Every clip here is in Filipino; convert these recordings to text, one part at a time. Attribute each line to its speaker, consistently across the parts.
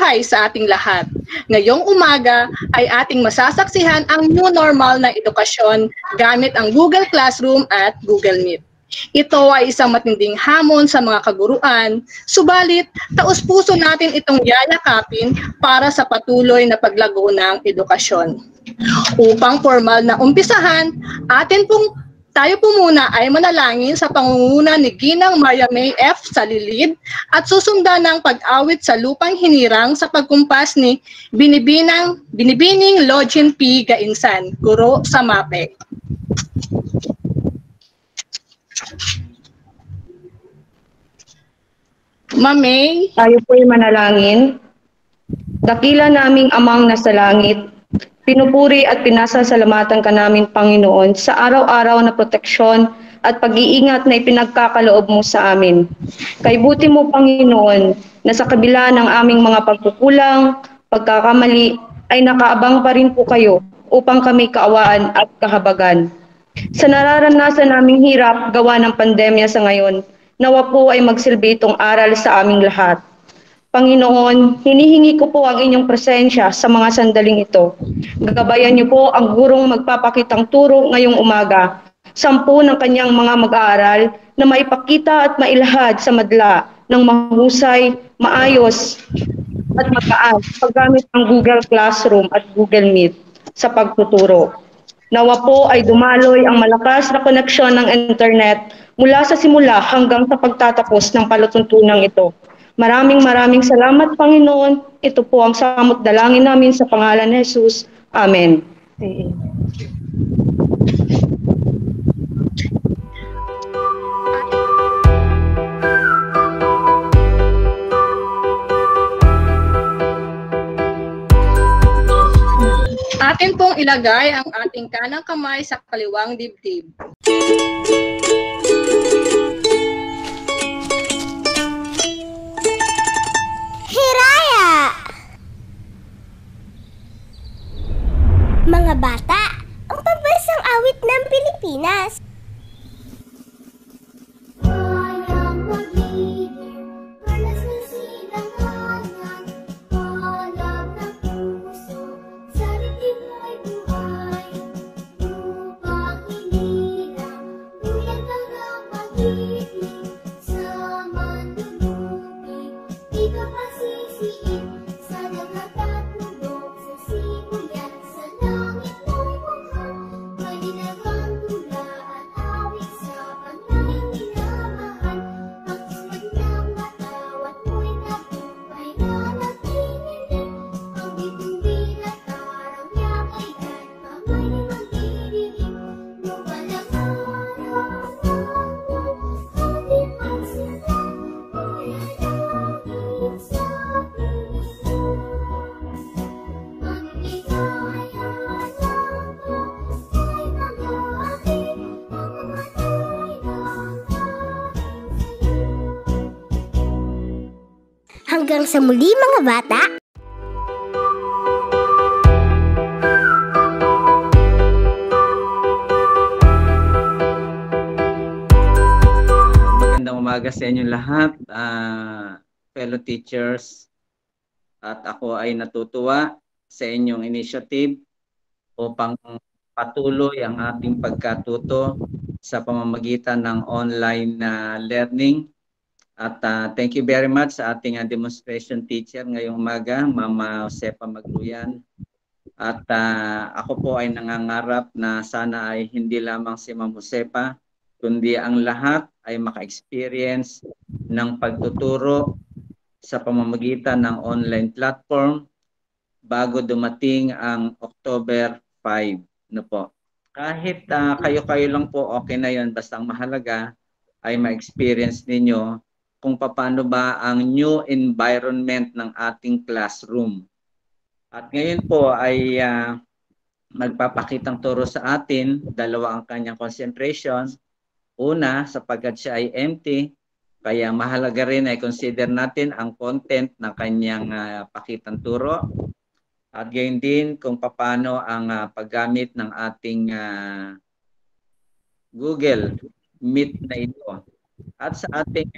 Speaker 1: buhay sa ating lahat. Ngayong umaga ay ating masasaksihan ang new normal na edukasyon gamit ang Google Classroom at Google Meet. Ito ay isang matinding hamon sa mga kaguruan, subalit taos-puso natin itong yayakapin para sa patuloy na paglago ng edukasyon. Upang formal na umpisahan, tayo po muna ay manalangin sa pangunguna ni Ginang Maria May F. Salilid at susundan ng pag-awit sa lupang hinirang sa pagkumpas ni Binibining Login P. Gainsan, guro sa MAPEC. Ma'am May.
Speaker 2: Tayo po'y manalangin. Dakila naming Amang nasa langit, pinupuri at pinasasalamatan ka namin, Panginoon, sa araw-araw na proteksyon at pag-iingat na ipinagkakaloob mo sa amin. Kay buti mo, Panginoon, na sa kabila ng aming mga pagkukulang, pagkakamali, ay nakaabang pa rin po kayo upang kami kaawaan at kahabagan. Sa nararanasan naming hirap gawa ng pandemya sa ngayon, nawa po ay magsilbi itong aral sa aming lahat. Panginoon, hinihingi ko po ang inyong presensya sa mga sandaling ito. Gagabayan niyo po ang gurong magpapakitang turo ngayong umaga, 10 ng kanyang mga mag-aaral na maipakita at mailahad sa madla ng mahusay, maayos at magaan paggamit ng Google Classroom at Google Meet sa pagtuturo. Nawa po ay dumaloy ang malakas na koneksyon ng internet mula sa simula hanggang sa pagtatapos ng palatuntunang ito. Maraming salamat, Panginoon. Ito po ang samot dalangin namin sa pangalan ni Jesus. Amen.
Speaker 1: Atin pong ilagay ang ating kanang kamay sa kaliwang dibdib.
Speaker 3: Hiraya! Mga bata, ang pambansang awit ng Pilipinas. Hanggang sa muli, mga bata!
Speaker 4: Magandang umaga sa inyong lahat, fellow teachers. At ako ay natutuwa sa inyong initiative upang patuloy ang ating pagkatuto sa pamamagitan ng online learning. At thank you very much sa ating demonstration teacher ngayong umaga, Mama Josepa Magluyan. At ako po ay nangangarap na sana ay hindi lamang si Ma'am Josepa, kundi ang lahat ay maka-experience ng pagtuturo sa pamamagitan ng online platform bago dumating ang October 5. No po. Kahit kayo-kayo lang po, okay na yun. Basta ang mahalaga ay ma-experience ninyo kung paano ba ang new environment ng ating classroom. At ngayon po ay magpapakitang turo sa atin, dalawa ang kanyang concentration. Una, sapagkat siya ay empty, kaya mahalaga rin ay consider natin ang content ng kanyang pakitang turo. At gayon din kung paano ang paggamit ng ating Google Meet na ito. At sa ating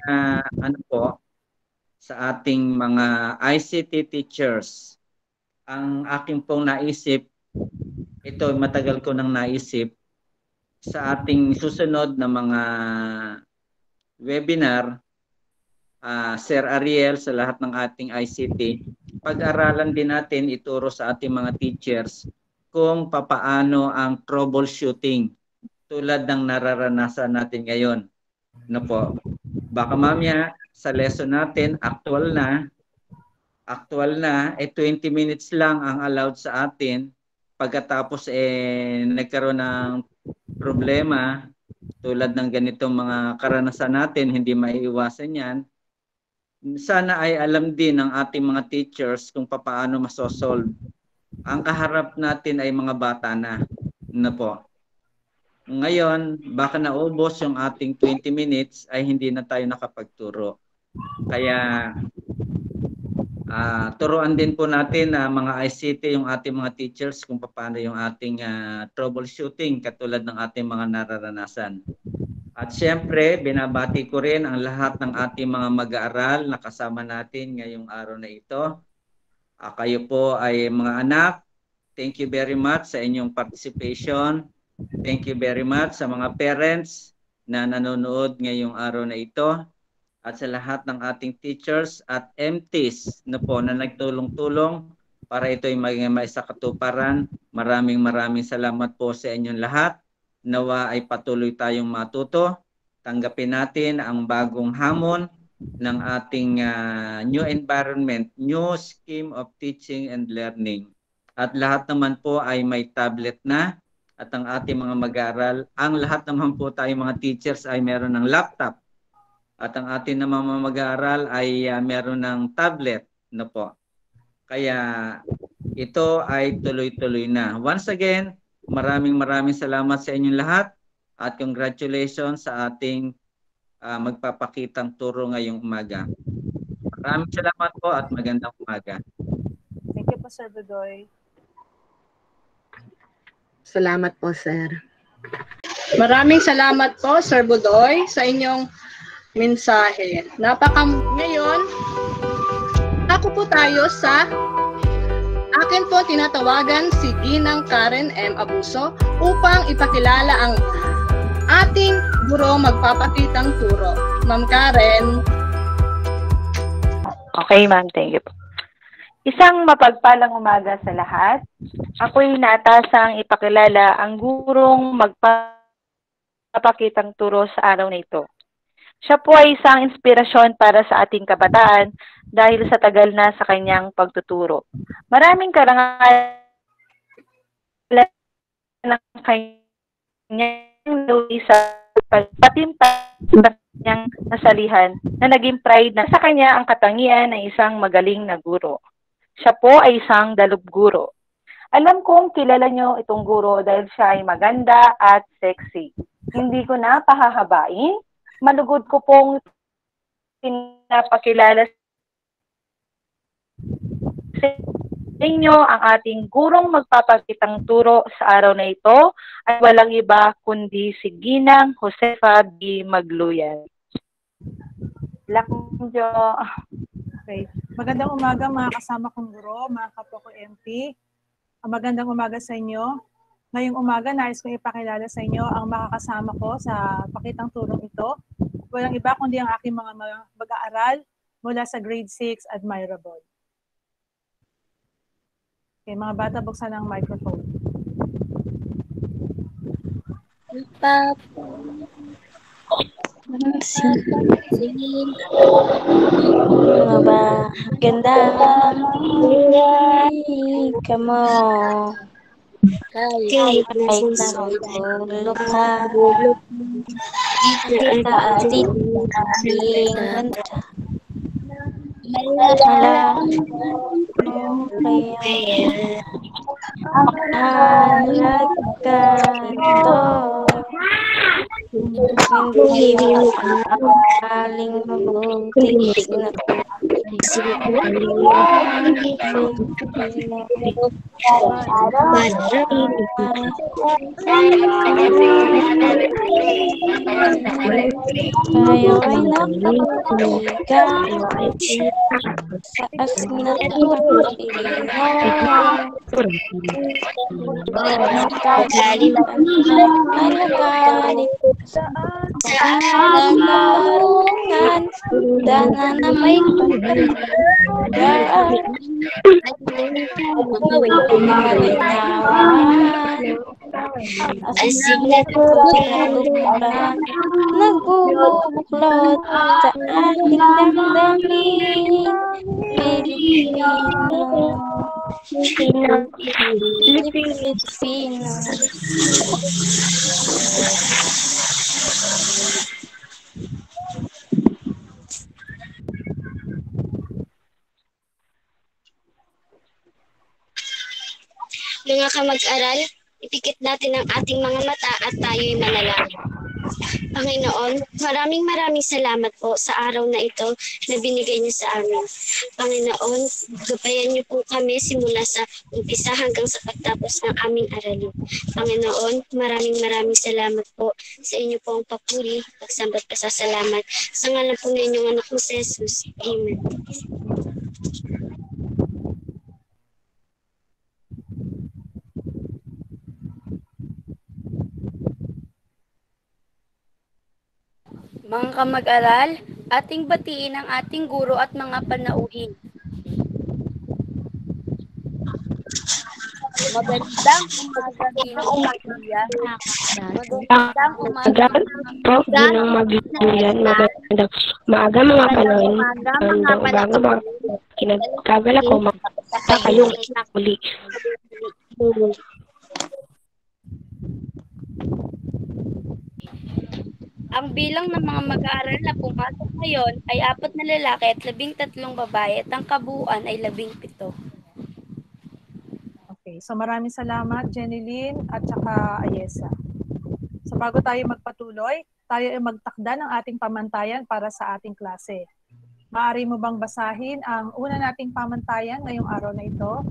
Speaker 4: sa ating mga ICT teachers. Ang aking pong naisip, ito matagal ko nang naisip, sa ating susunod na mga webinar, Sir Ariel, sa lahat ng ating ICT, pag-aralan din natin, ituro sa ating mga teachers kung papaano ang troubleshooting tulad ng nararanasan natin ngayon. No po? Baka mamaya sa lesson natin, actual na, 20 minutes lang ang allowed sa atin. Pagkatapos nagkaroon ng problema tulad ng ganitong mga karanasan natin, hindi maiiwasan yan. Sana ay alam din ng ating mga teachers kung paano masosolve. Ang kaharap natin ay mga bata na po. Ngayon, baka naubos yung ating 20 minutes ay hindi na tayo nakapagturo. Kaya turuan din po natin mga ICT yung ating mga teachers kung paano yung ating troubleshooting katulad ng ating mga nararanasan. At siyempre, binabati ko rin ang lahat ng ating mga mag-aaral na kasama natin ngayong araw na ito. Kayo po ay mga anak. Thank you very much sa inyong participation. Thank you very much sa mga parents na nanonood ngayong araw na ito. At sa lahat ng ating teachers at MTs na nagtulong-tulong para ito ay maging maisakatuparan. Maraming salamat po sa inyong lahat. Nawa ay patuloy tayong matuto. Tanggapin natin ang bagong hamon ng ating new environment, new scheme of teaching and learning. At lahat naman po ay may tablet na at ang ating mga mag-aaral, ang lahat naman po tayong mga teachers ay meron ng laptop. At ang ating naman mga mag-aaral ay meron ng tablet na po. Kaya ito ay tuloy-tuloy na. Once again, maraming salamat sa inyong lahat at congratulations sa ating magpapakitang turo ngayong umaga. Maraming salamat po at magandang umaga.
Speaker 5: Thank you po, Sir Budoy.
Speaker 1: Salamat po, Sir. Maraming salamat po, Sir Budoy, sa inyong mensahe. Ngayon, ako po tayo sa akin po tinatawagan si Ginang Karen M. Abuso upang ipakilala ang ating guro magpapakitang turo. Ma'am Karen.
Speaker 6: Okay, ma'am. Thank you po. Isang mapagpalang umaga sa lahat. Ako'y naatasang ipakilala ang gurong magpapakitang turo sa araw na ito. Siya po ay isang inspirasyon para sa ating kabataan dahil sa tagal na sa kanyang pagtuturo. Maraming karangalan ng kanyang sa patimpang sa kanyang nasalihan na naging pride na sa kanya ang katangian ng isang magaling na guro. Siya po ay isang dalubguro. Alam kong kilala nyo itong guro dahil siya ay maganda at sexy. Hindi ko na pahahabain. Malugod ko pong pinapakilala sa inyo ang ating gurong magpapakitang turo sa araw na ito ay walang iba kundi si Ginang Josefa B. Magluyan. Lakjo.
Speaker 5: Okay. Magandang umaga mga kasama kong guro, mga kapwa ko MP. Magandang umaga sa inyo. Ngayong umaga, nais kong ipakilala sa inyo ang makakasama ko sa pakitang turong ito. Walang iba kundi ang aking mga mag-aaral mula sa grade 6 Admirable. Okay, mga bata, buksan ang microphone.
Speaker 3: Maganda kamu kahit nahulog ka kita atit manta malah hindi paling mabuti na Tayo ay nakapagaliga, taas na nagkagalit ay nagalit sa nagalarungan, dana na may pagkaliga, asing nagpapalubra, nagbubuklod sa ating damdamin, Pilipino.
Speaker 7: Mga kamag-aral, ipikit natin ang ating mga mata at tayo'y manalangin. Panginoon, maraming salamat po sa araw na ito na binigay niyo sa amin. Panginoon, gabayan niyo po kami simula sa umpisa hanggang sa pagtapos ng aming aralin. Panginoon, maraming salamat po sa inyo pong papuri, pagsamba at pasasalamat. Sa ngalan po ng inyong anak mo si Jesus. Amen.
Speaker 8: Mga kamag-aral, ating batiin ang ating guro at mga panauhin. Magandang umaga, magandang umaga,
Speaker 3: Prof. Ginang Magilian, magandang maaga mga panahon, magandang umaga mga kinagkagal ako, makita kayong muli.
Speaker 8: Ang bilang ng mga mag-aaral na pumasok ngayon ay 4 na lalaki at 13 babae at ang kabuuan ay 17.
Speaker 5: Okay, so maraming salamat Jeneline at saka Ayesa. So bago tayo magpatuloy, tayo ay magtakda ng ating pamantayan para sa ating klase. Maaari mo bang basahin ang una nating pamantayan ngayong araw na ito?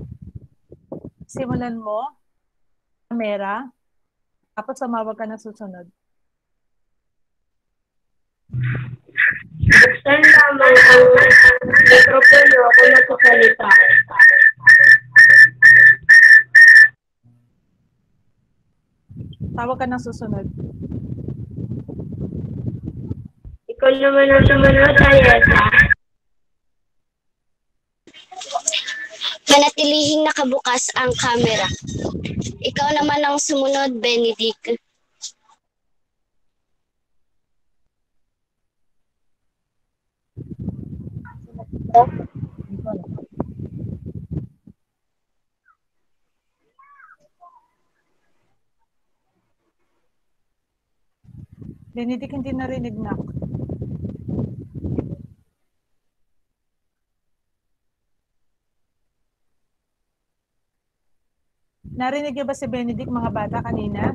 Speaker 5: Simulan mo, kamera, tapos sumawag ka ng susunod.
Speaker 3: Buksan lamang ang mikropono ako nagsasalita.
Speaker 5: Tawag ka ng susunod.
Speaker 3: Ikaw naman ang sumunod, Ayesa.
Speaker 7: Manatilihing nakabukas ang camera. Ikaw naman ang sumunod, Benedict.
Speaker 5: Benedict, hindi narinig na. Narinig niyo ba si Benedict mga bata kanina?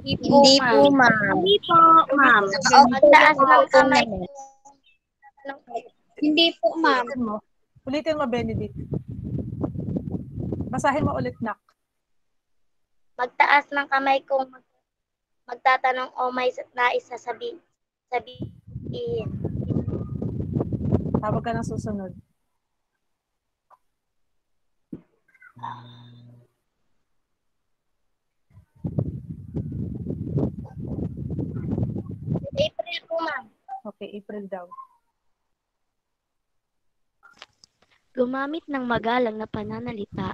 Speaker 8: Hindi po, ma'am. Hindi po, ma'am. Taas ng kamay. Hindi po, ma'am.
Speaker 5: Ulitin mo, Benedict. Basahin mo ulit, nak.
Speaker 7: Magtaas ng kamay kung magtatanong o may nais sabihin.
Speaker 5: Tawag ka ng susunod.
Speaker 7: April po, ma'am.
Speaker 5: Okay, April daw.
Speaker 7: Gumamit ng magalang na pananalita.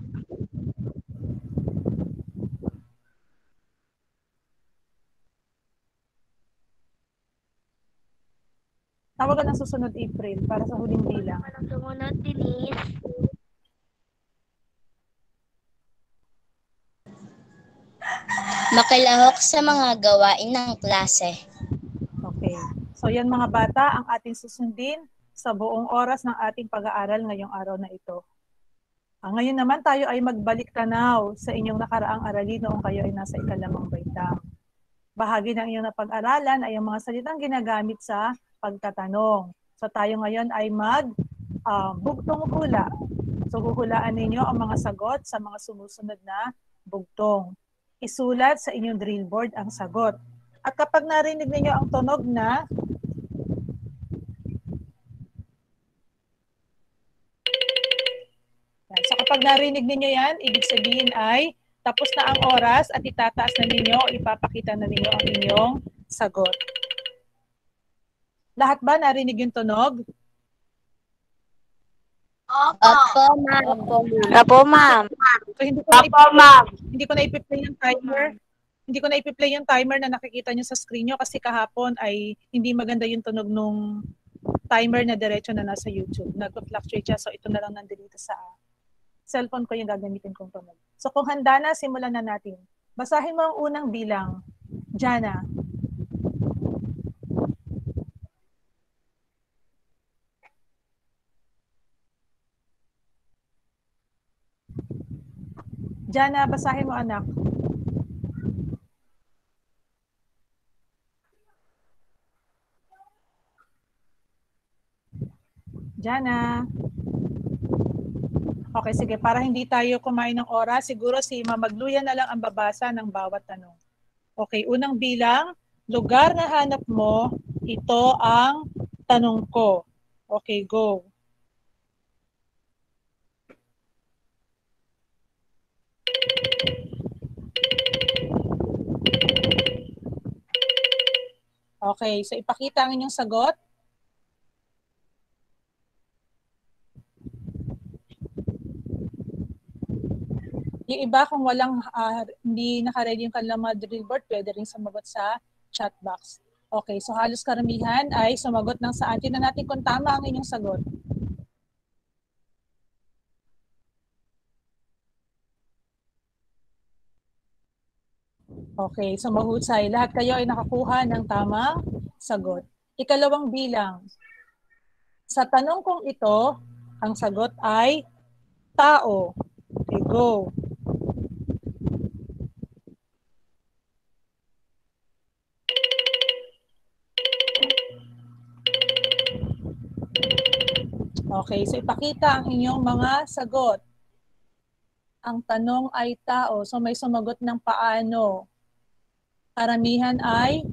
Speaker 5: Tawag ka ng susunod, April, para sa huling bilang.
Speaker 7: Sumunod, Denise.
Speaker 9: Makilahok sa mga gawain ng klase.
Speaker 5: Okay. So yan mga bata, ang ating susundin sa buong oras ng ating pag-aaral ngayong araw na ito. Ngayon naman tayo ay magbalik tanaw sa inyong nakaraang aralin noong kayo ay nasa ikalimang baitang. Bahagi ng inyong napag-aralan ay ang mga salitang ginagamit sa pagtatanong. So tayo ngayon ay bugtong hula. So huhulaan ninyo ang mga sagot sa mga sumusunod na bugtong. Isulat sa inyong drill board ang sagot. At kapag narinig ninyo ang tunog na so kapag narinig ninyo yan, ibig sabihin ay tapos na ang oras at itataas na ninyo o ipapakita na ninyo ang inyong sagot. Lahat ba narinig yung tunog?
Speaker 9: Opo, ma'am.
Speaker 8: Opo, ma'am.
Speaker 5: So, hindi ko na ipi-play yung timer. Hindi ko na ipi-play yung timer na nakikita nyo sa screen nyo kasi kahapon ay hindi maganda yung tunog nung timer na diretso na nasa YouTube. Nag-fluctuate siya. So ito na lang nandito sa cellphone ko yung gagamitin kong tunog. So kung handa na, simulan na natin. Basahin mo ang unang bilang. Jana. Jana, basahin mo anak. Jana. Okay, sige. Para hindi tayo kumain ng oras, siguro si Mamagluya na lang ang babasa ng bawat tanong. Okay, unang bilang, lugar na hanap mo, ito ang tanong ko. Okay, go. Okay, so ipakita ang inyong sagot. Yung iba kung hindi naka-ready yung kanilang mga drill board, pwede rin sumagot sa chat box. Okay, so halos karamihan ay sumagot ng saan. Tingnan natin kung tama ang inyong sagot. Okay, so mahusay. Lahat kayo ay nakakuha ng tamang sagot. Ikalawang bilang. Sa tanong kong ito, ang sagot ay tao. Okay, go. Okay, so ipakita ang inyong mga sagot. Ang tanong ay tao. So may sumagot ng paano. Karamihan ay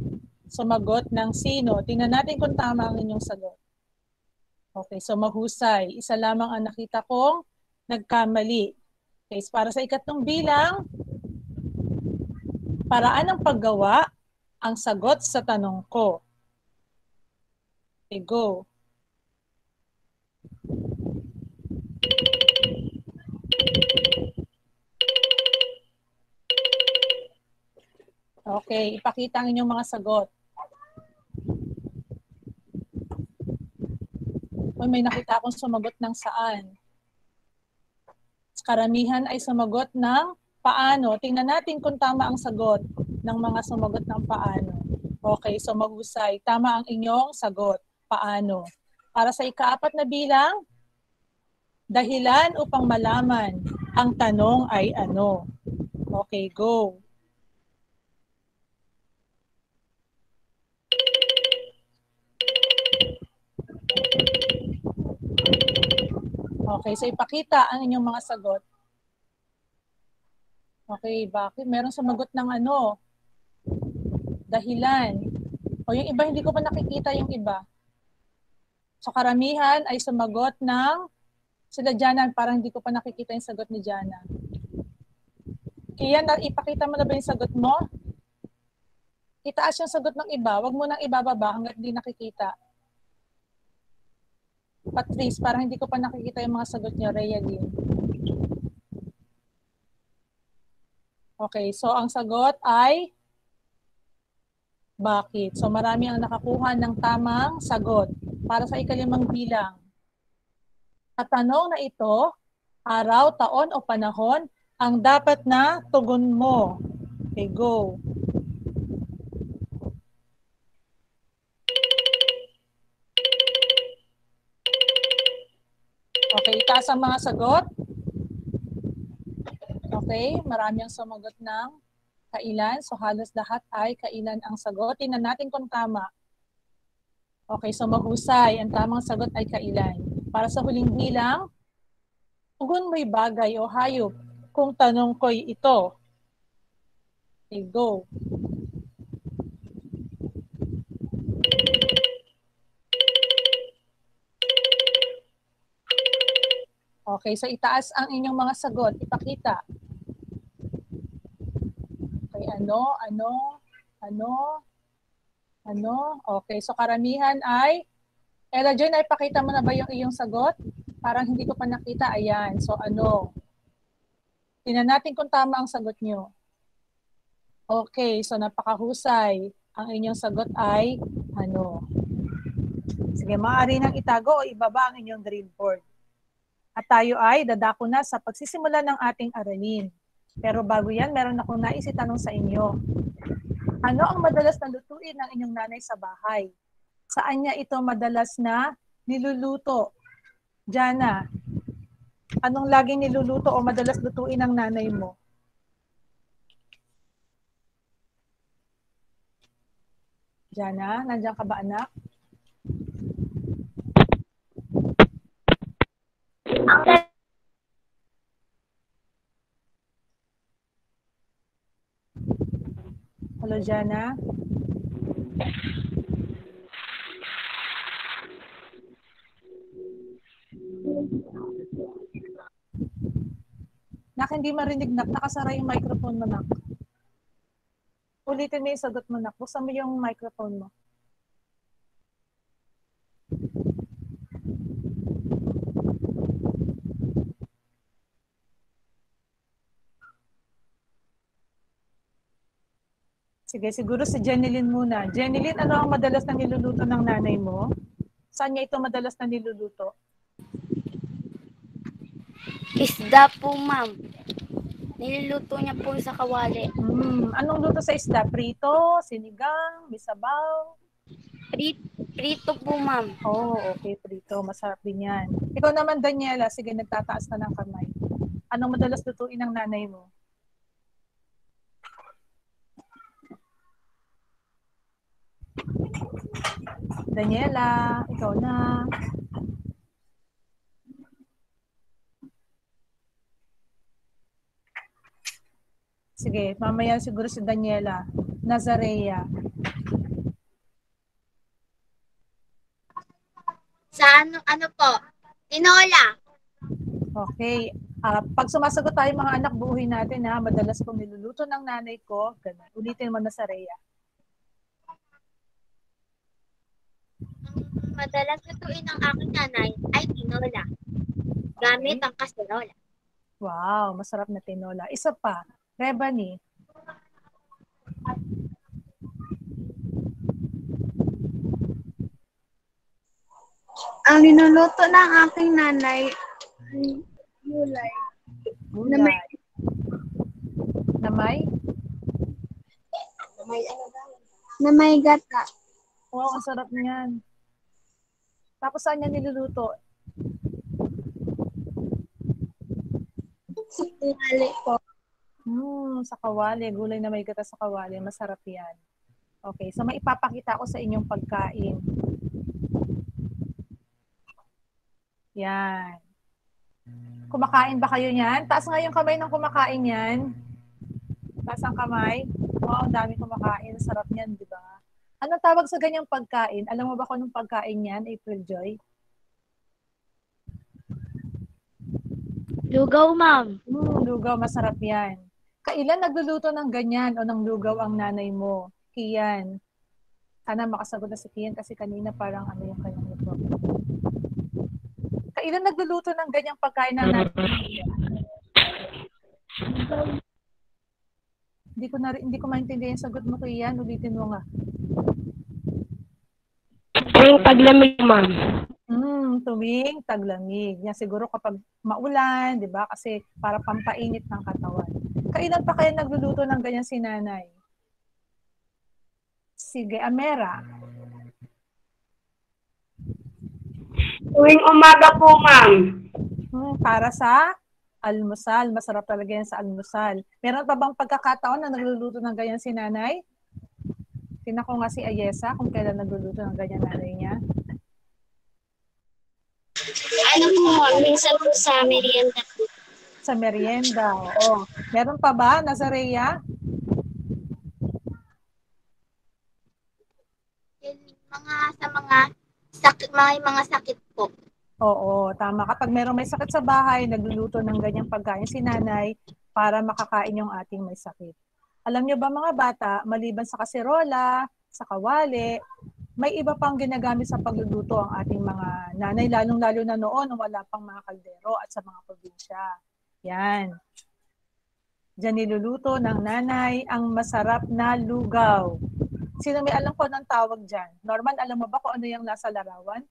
Speaker 5: sumagot ng sino. Tingnan natin kung tama ang inyong sagot. Okay, so mahusay. Isa lamang ang nakita kong nagkamali. Okay, so para sa ikatlong bilang, paraan ng paggawa ang sagot sa tanong ko. Okay, go. Okay, ipakita ang inyong mga sagot. May nakita akong sumagot ng saan. Karamihan ay sumagot ng paano. Tingnan natin kung tama ang sagot ng mga sumagot ng paano. Okay, so mahusay. Tama ang inyong sagot. Paano? Para sa ikaapat na bilang, dahilan upang malaman ang tanong ay ano. Okay, go. Okay, so ipakita ang inyong mga sagot. Okay, bakit? Meron sumagot ng ano? Dahilan. O yung iba, hindi ko pa nakikita yung iba. So karamihan ay sumagot ng sila Jana, parang hindi ko pa nakikita yung sagot ni Jana. Kaya ipakita mo na ba yung sagot mo? Itaas yung sagot ng iba. Huwag mo nang ibababa hanggat hindi nakikita. Patrice, parang hindi ko pa nakikita yung mga sagot niyo. Rhea Lynn. Okay, so ang sagot ay bakit? So marami ang nakakuha ng tamang sagot. Para sa ikalimang bilang. Sa tanong na ito, araw, taon o panahon ang dapat na tugon mo. Okay, go. Okay, itaas ang mga sagot. Okay, marami ang sumagot ng kailan. So halos lahat ay kailan ang sagot. Tingnan natin kung tama. Okay, so mahusay. Ang tamang sagot ay kailan. Para sa huling bilang, tugon mo'y bagay o hayop kung tanong ko'y ito. Okay, go. Okay, so itaas ang inyong mga sagot. Ipakita. Okay, ano? Okay, so karamihan ay, Ella Joy, naipakita mo na ba yung iyong sagot? Parang hindi ko pa nakita. Ayan, so ano? Tingnan natin kung tama ang sagot nyo. Okay, so napakahusay. Ang inyong sagot ay ano? Sige, maaari nang itago o ibaba ang inyong green board. At tayo ay dadako na sa pagsisimula ng ating aralin. Pero bago yan, meron akong nais itanong sa inyo. Ano ang madalas na lutuin ng inyong nanay sa bahay? Saan niya ito madalas na niluluto? Jana, anong laging niluluto o madalas lutuin ng nanay mo? Jana, nandiyan ka ba anak? Hello, Jana? Nak, hindi marinig, nak. Nakasara yung microphone mo, nak. Ulitin mo yung sagot mo, nak. Buksan mo yung microphone mo. Sige, siguro si Jeneline muna. Jeneline, ano ang madalas na niluluto ng nanay mo? Saan niya ito madalas na niluluto?
Speaker 8: Isda po, ma'am. Niluluto niya po sa kawali.
Speaker 5: Anong luto sa isda? Prito, sinigang, bisabaw?
Speaker 8: Prito po, ma'am.
Speaker 5: Oh, okay, prito. Masarap din yan. Ikaw naman, Daniela. Sige, nagtataas ka ng kamay. Anong madalas lutuin ng nanay mo? Daniela, ikaw na. Sige, mamaya siguro si Daniela. Nazarea.
Speaker 9: Sa ano po? Tinola.
Speaker 5: Okay. Pag sumasagot tayo mga anak, buuhin natin ha. Madalas pong niluluto ng nanay ko. Ganun. Ulitin mo na sa Rhea.
Speaker 9: Ang madalas lutuin ng aking nanay ay tinola. Gamit ang kaserola.
Speaker 5: Wow, masarap na tinola. Isa pa, Rebani.
Speaker 10: Ang ninuluto ng aking nanay ay gulay.
Speaker 5: Gulay. Namay?
Speaker 10: Na may gata.
Speaker 5: Wow, ang sarap niyan. Tapos saan niya niluluto?
Speaker 10: Sa kawali po.
Speaker 5: Sa kawali. Gulay na may gata sa kawali. Masarap yan. Okay, so may ipapakita ko sa inyong pagkain. Yan. Kumakain ba kayo niyan? Taas nga yung kamay ng kumakain yan. Taas ang kamay. Wow, ang dami kumakain. Sarap niyan, di ba? Anong tawag sa ganyang pagkain? Alam mo ba kung anong pagkain yan, April Joy?
Speaker 8: Lugaw, ma'am.
Speaker 5: Lugaw, masarap yan. Kailan nagluluto ng ganyan o ng lugaw ang nanay mo? Kian. Sana makasagot na si Kian kasi kanina parang ano yung kanyang luto. Kailan nagluluto ng ganyang pagkain ng nanay mo? Hindi ko maintindihan yung sagot mo, Kian. Ulitin mo nga.
Speaker 3: Tuwing taglamig, ma'am.
Speaker 5: Tuwing taglamig. Yan siguro kapag maulan, di ba? Kasi para pampainit ng katawan. Kailan pa kaya nagluluto ng ganyan si nanay? Sige, Amera.
Speaker 11: Tuwing umaga po, ma'am.
Speaker 5: Para sa almusal. Masarap talaga yan sa almusal. Meron pa bang pagkakataon na nagluluto ng ganyan si nanay? Tingnan ko nga si Ayesa kung kailan nagluluto ng ganyan nanay niya.
Speaker 7: Ano po, minsan po sa merienda po.
Speaker 5: Sa merienda, oo. Meron pa ba, Nazaria?
Speaker 9: Mga sakit po.
Speaker 5: Oo, tama. Kapag meron may sakit sa bahay, nagluluto ng ganyang pagkain si nanay para makakain yung ating may sakit. Alam niyo ba mga bata, maliban sa kaserola, sa kawali, may iba pang ginagamit sa pagluluto ang ating mga nanay, lalong-lalo na noon nung wala pang mga kaldero at sa mga probinsya. Yan. Diyan niluluto ng nanay ang masarap na lugaw. Sino may alam ko ng tawag dyan? Norman, alam mo ba kung ano yung nasa larawan?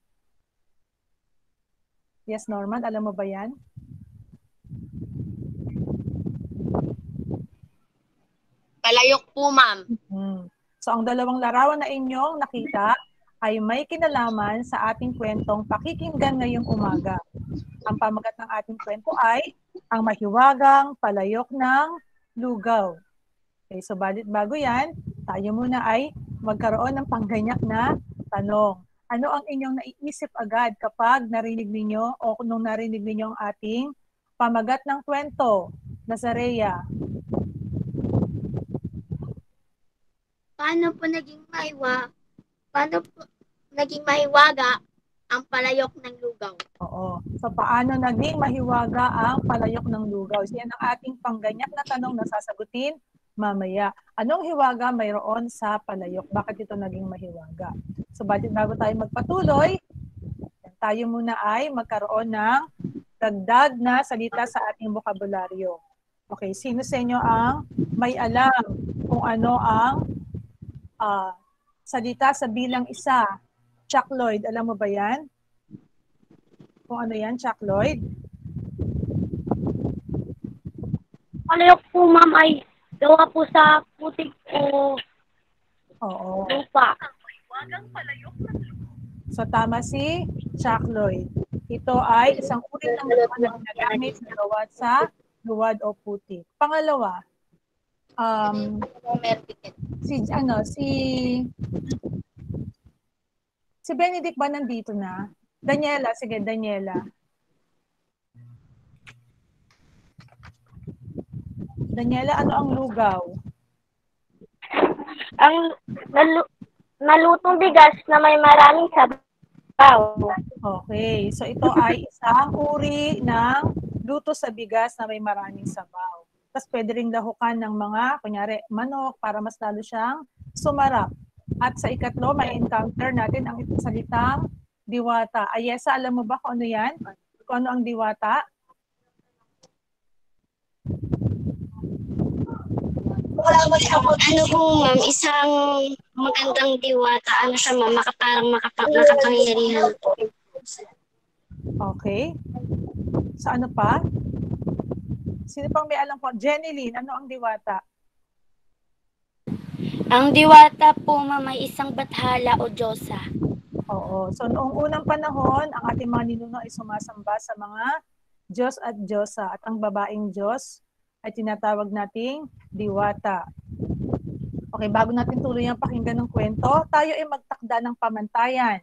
Speaker 5: Yes, Norman, alam mo ba yan?
Speaker 9: Palayok po, ma'am.
Speaker 5: So, ang dalawang larawan na inyong nakita ay may kinalaman sa ating kwentong pakikinggan ngayong umaga. Ang pamagat ng ating kwento ay ang mahiwagang palayok ng lugaw. Okay, so bago yan, tayo muna ay magkaroon ng pangganyak na tanong. Ano ang inyong naiisip agad kapag narinig ninyo o nung narinig ninyo ang ating pamagat ng kwento? Nazaria.
Speaker 9: Paano po naging mahiwaga ang palayok ng lugaw?
Speaker 5: Oo. So, paano naging mahiwaga ang palayok ng lugaw? So, yan ang ating pangganyak na tanong na sasagutin mamaya. Anong hiwaga mayroon sa palayok? Bakit ito naging mahiwaga? So, bago tayo magpatuloy, tayo muna ay magkaroon ng dagdag na salita sa ating bokabularyo. Okay, sino sa inyo ang may alam kung ano ang salita sa bilang isa? Chuck Lloyd, alam mo ba yan? Kung ano yan, Chuck Lloyd?
Speaker 3: Palayok po, ma'am, ay gawa po sa putik o lupa.
Speaker 5: So, tama si Chuck Lloyd. Ito ay isang uri ng lupa na ginagamit na gawa sa luwad o putik. Pangalawa, si Benedict ba nandito na? Daniela, sige, Daniela. Daniela, ano ang lugaw?
Speaker 3: Ang nalutong bigas na may maraming sabaw.
Speaker 5: Okay, so ito ay isang uri ng luto sa bigas na may maraming sabaw. Tapos pwede rin dahukan ng mga, kunyari, manok para mas lalo siyang sumarap. At sa ikatlo, may encounter natin ang salitang diwata. Ayesa, alam mo ba kung ano yan? Kung ano ang diwata?
Speaker 7: Ano po, ma'am, isang magandang diwata. Ano siya, ma'am, makapangyarihan po.
Speaker 5: Okay. Sa ano pa? Sino pang may alam po? Jenny Lynn, ano ang diwata?
Speaker 8: Ang diwata po, ma'am, ay isang bathala o diyosa.
Speaker 5: Oo. So, noong unang panahon, ang ating mga ninuno ay sumasamba sa mga Diyos at Diyosa. At ang babaeng Diyos ay tinatawag nating diwata. Okay, bago natin tuloy ang pakinggan ng kwento, tayo ay magtakda ng pamantayan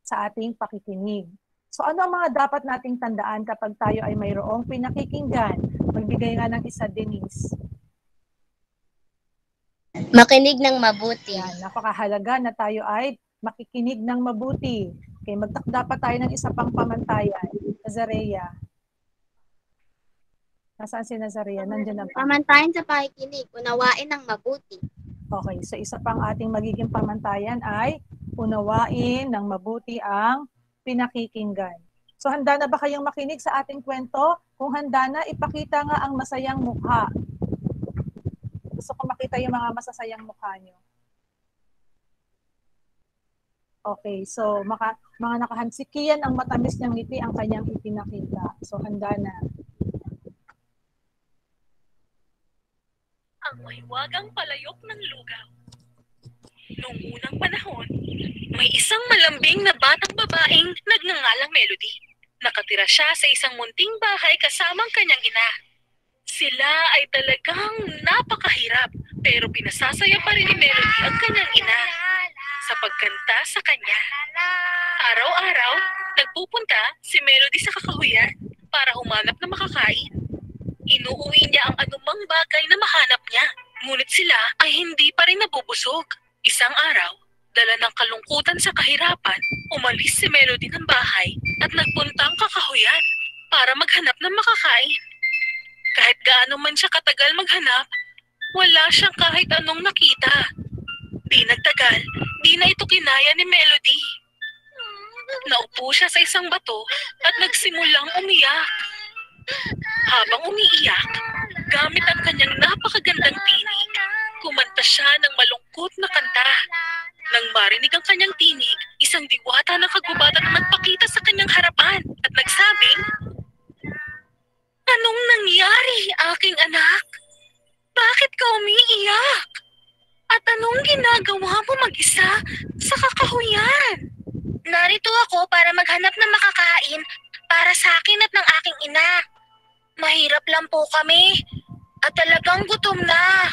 Speaker 5: sa ating pakikinig. So, ano ang mga dapat nating tandaan kapag tayo ay mayroong pinakikinggan? Magbigay nga ng isa, Denise.
Speaker 9: Makinig ng mabuti.
Speaker 5: Yan, napakahalaga na tayo ay makikinig ng mabuti. Okay, magtakda pa tayo ng isa pang pamantayan. Nazaria. Nasaan si Nazaria? Nandiyan na ba?
Speaker 9: Pamantayan sa pakikinig, unawain ng mabuti.
Speaker 5: Okay, so isa pang ating magiging pamantayan ay unawain ng mabuti ang pinakikinggan. So handa na ba kayong makinig sa ating kwento? Kung handa na, ipakita nga ang masayang mukha. Gusto ko makita yung mga masasayang mukha nyo. Okay, so mga nakahansikiyan ang matamis niyang ngiti ang kanyang ipinakita. So handa na.
Speaker 12: Ang mahiwagang palayok ng lugaw. Noong unang panahon, may isang malambing na batang babaeng nagngangalang Melody. Nakatira siya sa isang munting bahay kasamang kanyang ina. Sila ay talagang napakahirap, pero pinasasaya pa rin ni Melody ang kanyang ina sa pagkanta sa kanya. Araw-araw, nagpupunta si Melody sa kakahuyan para humanap ng makakain. Inuuwi niya ang anumang bagay na mahanap niya, ngunit sila ay hindi pa rin nabubusog. Isang araw, dala ng kalungkutan sa kahirapan, umalis si Melody ng bahay at nagpuntang kakahuyan para maghanap ng makakain. Kahit gaano man siya katagal maghanap, wala siyang kahit anong nakita. Di nagtagal, di na ito kinaya ni Melody. Naupo siya sa isang bato at nagsimulang umiyak. Habang umiiyak, gamit ang kanyang napakagandang tinig, kumanta siya ng malungkot na kanta. Nang marinig ang kanyang tinig, isang diwata ng kagubatan ang nagpakita sa kanyang harapan at nagsabing, "Anong nangyari, aking anak? Bakit ka umiiyak? At anong ginagawa mo mag-isa sa kakahuyan?"
Speaker 9: Narito ako para maghanap ng makakain para sa akin at ng aking ina. Mahirap lang po kami at talagang gutom na.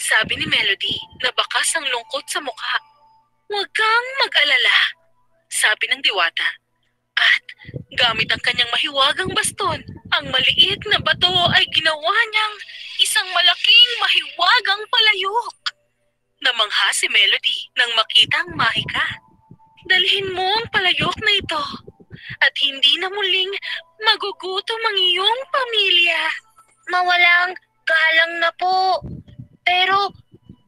Speaker 12: Sabi ni Melody na bakas ang lungkot sa mukha. "Huwag kang mag-alala," sabi ng diwata. At gamit ang kanyang mahiwagang baston, ang maliit na bato ay ginawa niyang isang malaking mahiwagang palayok. Namangha si Melody nang makita ang mahika. "Dalhin mo ang palayok na ito at hindi na muling magugutom ang iyong pamilya."
Speaker 9: Mawalang galang na po. Pero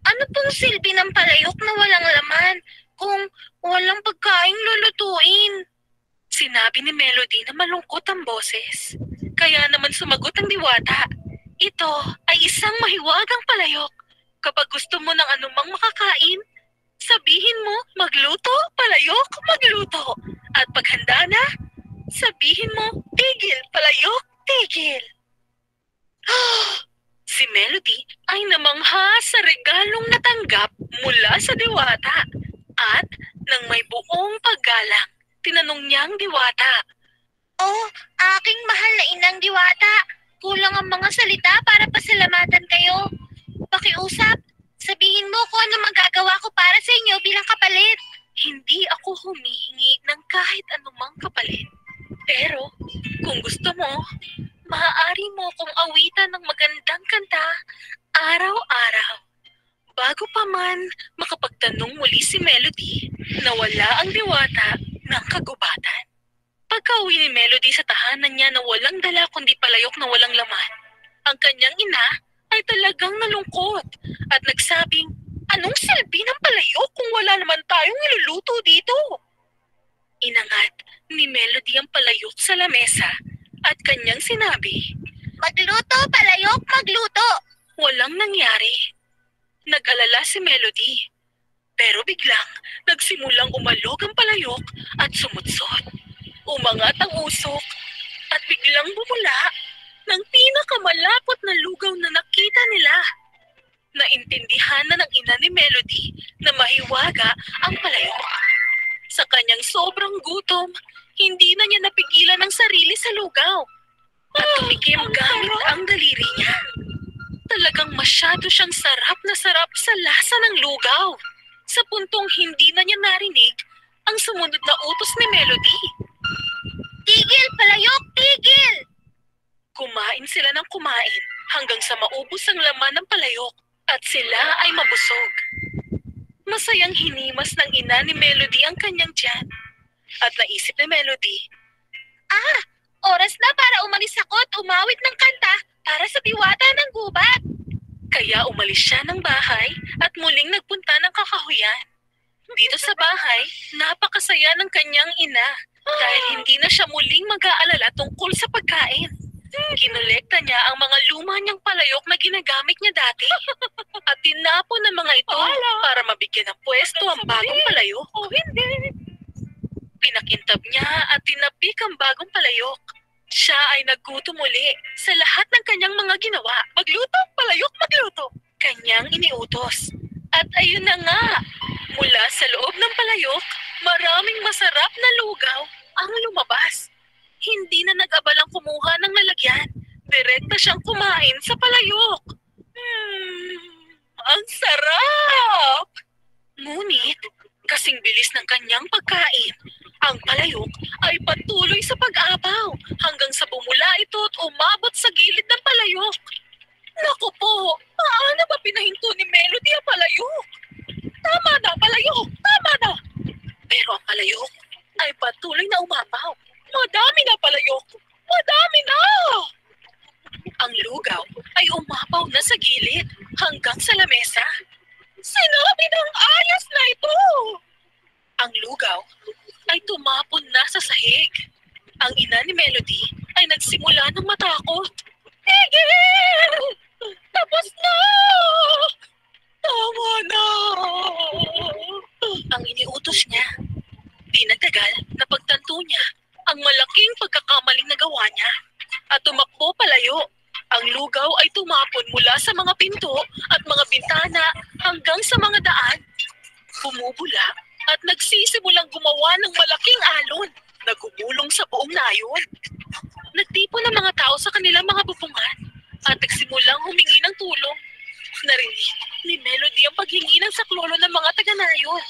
Speaker 9: ano pong silbi ng palayok na walang laman kung walang pagkaing lulutuin?
Speaker 12: Sinabi ni Melody na malungkot ang boses. Kaya naman sumagot ang diwata, "Ito ay isang mahiwagang palayok. Kapag gusto mo ng anumang makakain, sabihin mo, magluto, palayok, magluto. At pag handa na, sabihin mo, tigil, palayok, tigil." Si Melody ay namangha sa regalong natanggap mula sa diwata. At nang may buong paggalang, tinanong niya ang diwata,
Speaker 9: "Oh, aking mahal na inang diwata, kulang ang mga salita para pasalamatan kayo. Pakiusap, sabihin mo kung ano magagawa ko para sa inyo bilang kapalit."
Speaker 12: "Hindi ako humihingi ng kahit anumang kapalit. Pero kung gusto mo, maaari mo kong awitan ng magandang kanta araw-araw." Bago pa man makapagtanong muli si Melody, nawala ang diwata ng kagubatan. Pagka-uwi ni Melody sa tahanan niya na walang dala kundi palayok na walang laman, ang kanyang ina ay talagang nalungkot at nagsabing, "Anong silbi ng palayok kung wala naman tayong niluluto dito?" Inangat ni Melody ang palayok sa lamesa at kanyang sinabi,
Speaker 9: "Magluto, palayok, magluto!"
Speaker 12: Walang nangyari. Nag-alala si Melody. Pero biglang nagsimulang umalog ang palayok at sumutsot. Umangat ang usok at biglang bumula ng pinakamalapot na lugaw na nakita nila. Naintindihan na ng ina ni Melody na mahiwaga ang palayok. Sa kanyang sobrang gutom, hindi na niya napigilan ang sarili sa lugaw at tumikim gamit ang daliri niya. Talagang masyado siyang sarap na sarap sa lasa ng lugaw, sa puntong hindi na niya narinig ang sumunod na utos ni Melody.
Speaker 9: "Tigil, palayok, tigil!"
Speaker 12: Kumain sila ng kumain hanggang sa maubos ang laman ng palayok at sila ay mabusog. Masayang hinimas ng ina ni Melody ang kanyang tiyan. At naisip ni Melody,
Speaker 9: Oras na para umalis ako at umawit ng kanta para sa diwata ng gubat."
Speaker 12: Kaya umalis siya ng bahay at muling nagpunta ng kakahuyan. Dito sa bahay, napakasaya ng kanyang ina dahil hindi na siya muling mag-aalala tungkol sa pagkain. Kinolekta niya ang mga luma niyang palayok na ginagamit niya dati at tinapon ng mga ito para mabigyan ng pwesto ang bagong palayok. Pinakintab niya at tinapik ang bagong palayok. Siya ay naggutom muli sa lahat ng kanyang mga ginawa. "Magluto, palayok, magluto!" Kanyang iniutos. At ayun na nga, mula sa loob ng palayok, maraming masarap na lugaw ang lumabas. Hindi na nag-abalang kumuha ng lalagyan direkta siyang kumain sa palayok. Ang sarap! Ngunit, kasing bilis ng kanyang pagkain, ang palayok ay patuloy sa pag-apaw hanggang sa bumula ito at umabot sa gilid ng palayok. Naku po, paano ba pinahinto ni Melody ang palayok? Tama na, palayok! Tama na! Pero ang palayok ay patuloy na umapaw. Madami na, palayok! Madami na! Ang lugaw ay umapaw na sa gilid hanggang sa lamesa. Sinabi ng ayos na ito! Ang lugaw ay tumapon na sa sahig. Ang ina ni Melody ay nagsimula ng matakot. Tigil! Tapos na! Tama na! Ang iniutos niya. Di nagtagal na pagtanto niya ang malaking pagkakamaling nagawa niya at tumakbo palayo. Ang lugaw ay tumapon mula sa mga pinto at mga bintana hanggang sa mga daan. Bumubula at nagsisimulang gumawa ng malaking alon na gumulong sa buong nayon. Nagtipon ang mga tao sa kanilang mga bubungan at nagsimulang humingi ng tulong. Narinig ni Melody ang paghingi ng saklolo ng mga taga-nayon.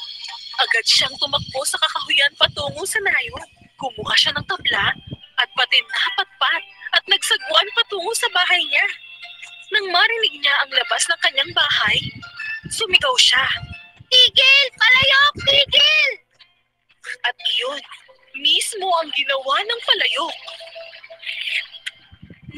Speaker 12: Agad siyang tumakbo sa kakahuyan patungo sa nayon. Kumuha siya ng tabla at pati napatpat at nagsagwan patungo sa bahay niya. Nang marinig niya ang labas ng kanyang bahay, sumigaw siya. Tigil! Palayok! Tigil! At iyon, mismo ang ginawa ng palayok.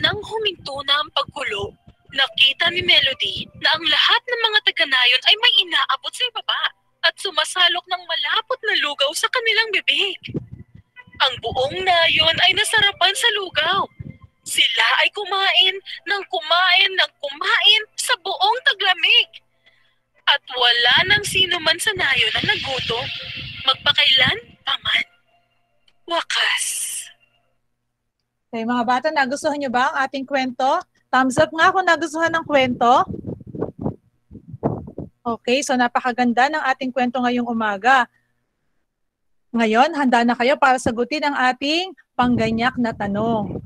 Speaker 12: Nang huminto na ang paggulo, nakita ni Melody na ang lahat ng mga taga-nayon ay may inaabot sa ibaba at sumasalok ng malapot na lugaw sa kanilang bibig. Ang buong nayon ay nasarapan sa lugaw. Sila ay kumain ng kumain sa buong taglamig. At wala nang sino man sa nayon na nagutom, magpakailan paman. Wakas.
Speaker 5: Okay, mga bata, nagustuhan niyo ba ang ating kwento? Thumbs up nga kung nagustuhan ng kwento. Okay, so napakaganda ng ating kwento ngayong umaga. Ngayon, handa na kayo para sagutin ang ating pangganyak na tanong.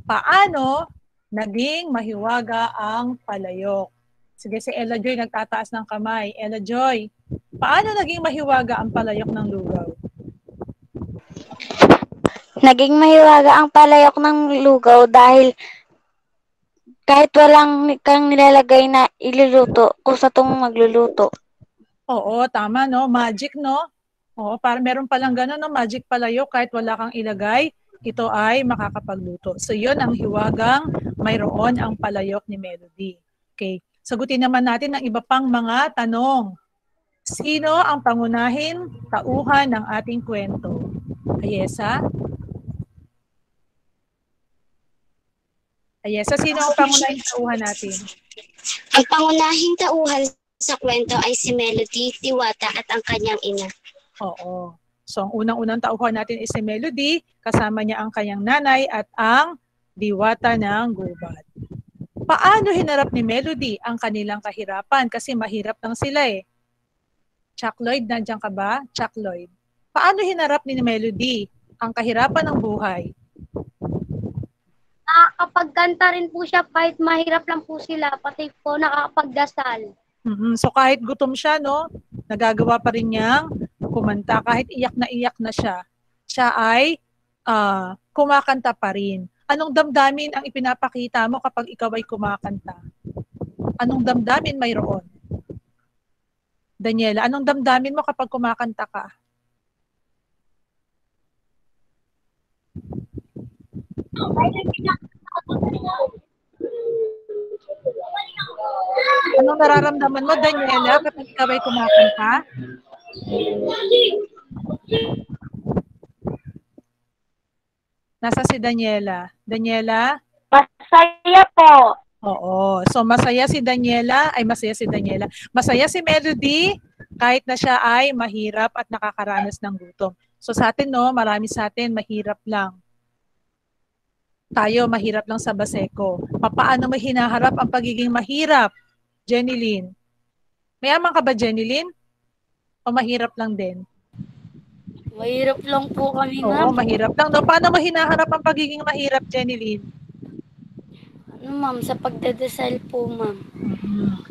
Speaker 5: Paano naging mahiwaga ang palayok? Sige, si Ella Joy nagtataas ng kamay. Ella Joy, paano naging mahiwaga ang palayok ng lugaw?
Speaker 13: Naging mahiwaga ang palayok ng lugaw dahil kahit walang kang nilalagay na iluluto, kusa tong magluluto.
Speaker 5: Oo, tama, no? Magic, no? Oo, para meron palang gano'n, no? Magic palayok, kahit wala kang ilagay, ito ay makakapagluto. So, yun ang hiwagang mayroon ang palayok ni Melody. Okay. Sagutin naman natin ang iba pang mga tanong. Sino ang pangunahin tauhan ng ating kwento? Ayesa? Ayesa, sino ang pangunahing tauhan natin?
Speaker 7: Ang pangunahing tauhan sa kwento ay si Melody, Diwata at ang kanyang ina.
Speaker 5: Oo. So, ang unang-unang tauhan natin ay si Melody, kasama niya ang kanyang nanay at ang Diwata ng gubat. Paano hinarap ni Melody ang kanilang kahirapan? Kasi mahirap lang sila eh. Chuck Lloyd, nandiyan ka ba? Chuck Lloyd. Paano hinarap ni Melody ang kahirapan ng buhay?
Speaker 10: Nakakapagkanta rin po siya kahit mahirap lang po sila, pati po nakakapagdasal.
Speaker 5: So kahit gutom siya, no, nagagawa pa rin niyang kumanta. Kahit iyak na siya, siya ay kumakanta pa rin. Anong damdamin ang ipinapakita mo kapag ikaw ay kumakanta? Anong damdamin mayroon? Daniela, anong damdamin mo kapag kumakanta ka? Anong nararamdaman mo, Daniela, kapag ikaw ay kumakanta? Nasa si Daniela. Daniela?
Speaker 6: Masaya po.
Speaker 5: Oo. So, masaya si Daniela. Masaya si Melody kahit na siya ay mahirap at nakakaranas ng gutom. So, sa atin, no, marami sa atin mahirap lang. Tayo, mahirap lang sa Baseco. Paano mo hinaharap ang pagiging mahirap? Jenny Lynn. Mayaman ka ba, Jenny Lynn? O mahirap lang din?
Speaker 8: Mahirap lang po kami,
Speaker 5: Oo,
Speaker 8: ma'am.
Speaker 5: mahirap lang. No? Paano mo hinaharap ang pagiging mahirap, Jenny Lynn?
Speaker 8: No, ma'am, sa pagdadasal po, ma'am.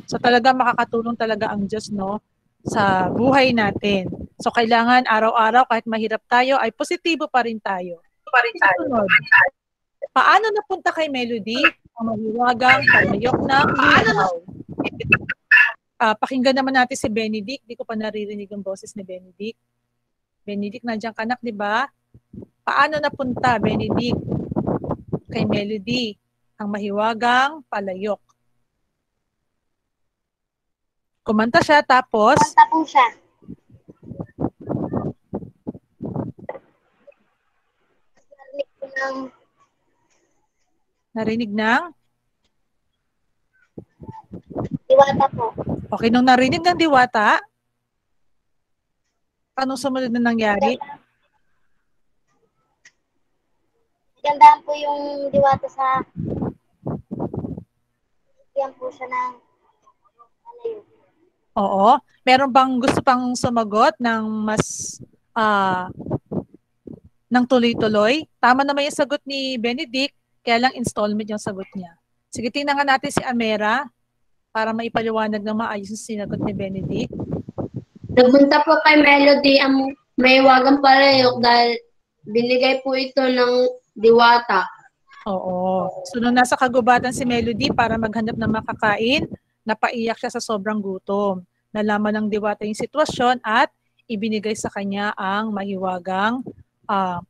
Speaker 5: So talaga makakatulong talaga ang Diyos, no, sa buhay natin. So kailangan araw-araw kahit mahirap tayo ay positibo pa rin tayo. Susunod, paano napunta kay Melody ang mahiwagang palayok ng lugaw? Pakinggan naman natin si Benedict. Di ko pa naririnig ang boses ni Benedict. Benedict, nandiyan ka, anak, di ba? Paano napunta, Benedict, kay Melody ang mahiwagang palayok? Kumanta siya, tapos?
Speaker 10: Kumanta po siya.
Speaker 5: Narinig ng?
Speaker 10: Diwata po.
Speaker 5: Okay, nung narinig ng diwata, anong sumunod na nangyari?
Speaker 10: Gandaan po yung diwata sa... Yan po siya ng...
Speaker 5: Oo. Meron bang gusto pang sumagot ng mas... ng tuloy-tuloy? Tama naman yung sagot ni Benedict, kaya lang installment yung sagot niya. Sige, tingnan nga natin si Amera para maipaliwanag ng maayos yung sinagot ni Benedict.
Speaker 14: Napunta po kay Melody ang mahiwagang palayok dahil binigay po ito ng diwata.
Speaker 5: Oo. So, nung nasa kagubatan si Melody para maghanap ng makakain, napaiyak siya sa sobrang gutom. Nalaman ng diwata yung sitwasyon at ibinigay sa kanya ang mahiwagang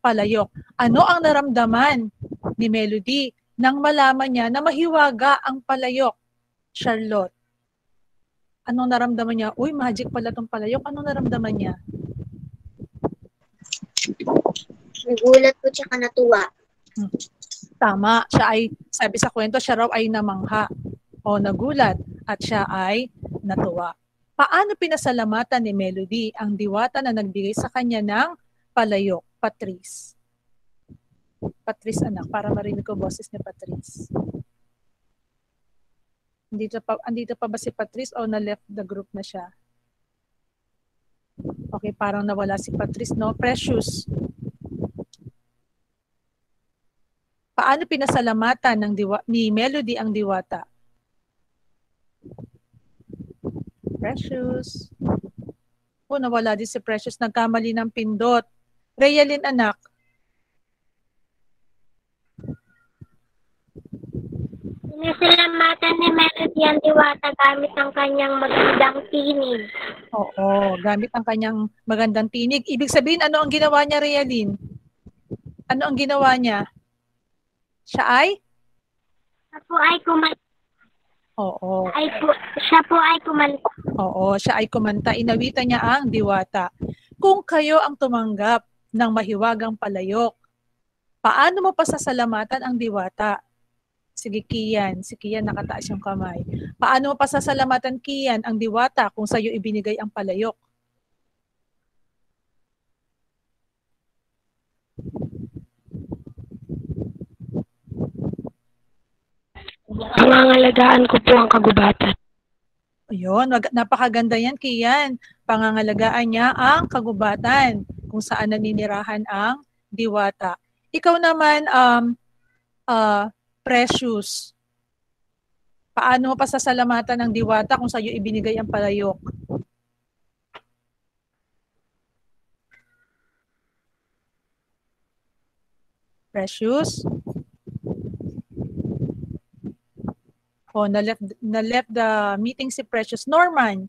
Speaker 5: palayok. Ano ang naramdaman ni Melody nang malaman niya na mahiwaga ang palayok? Charlotte. Anong naramdaman niya? Uy, magic pala tong palayok. Anong naramdaman niya?
Speaker 10: Nagulat po tsaka natuwa.
Speaker 5: Tama. Siya ay, sabi sa kwento, siya raw ay namangha o nagulat at siya ay natuwa. Paano pinasalamatan ni Melody ang diwata na nagbigay sa kanya ng palayok? Patrice. Patrice, anak, para marinig ko boses ni Patrice. Andito pa ba si Patrice o na-left the group na siya? Okay, parang nawala si Patrice, no? Precious. Paano pinasalamatan ni Melody ang diwata? Precious. Nawala din si Precious. Nagkamali ng pindot. Rayalyn, anak.
Speaker 10: Pinasalamatan ni Melody ang diwata gamit ang kanyang magandang tinig.
Speaker 5: Oo, gamit ang kanyang magandang tinig. Ibig sabihin, ano ang ginawa niya, Rayalyn? Ano ang ginawa niya? Siya ay?
Speaker 10: Siya po ay kumanta.
Speaker 5: Oo.
Speaker 10: Siya po ay kumanta.
Speaker 5: Oo, siya ay kumanta. Inawitan niya ang diwata. Kung kayo ang tumanggap ng mahiwagang palayok, paano mo pasasalamatan ang diwata? Sige, Kian. Si Kian nakataas yung kamay. Paano mo pasasalamatan, Kian, ang diwata kung sa'yo ibinigay ang palayok?
Speaker 3: Pangangalagaan ko po ang kagubatan.
Speaker 5: Ayun, napakaganda yan, Kian. Pangangalagaan niya ang kagubatan kung saan naninirahan ang diwata. Ikaw naman, Precious. Paano mo pasasalamatan ng diwata kung sa'yo ibinigay ang palayok? Precious? Na-left the meeting si Precious. Norman,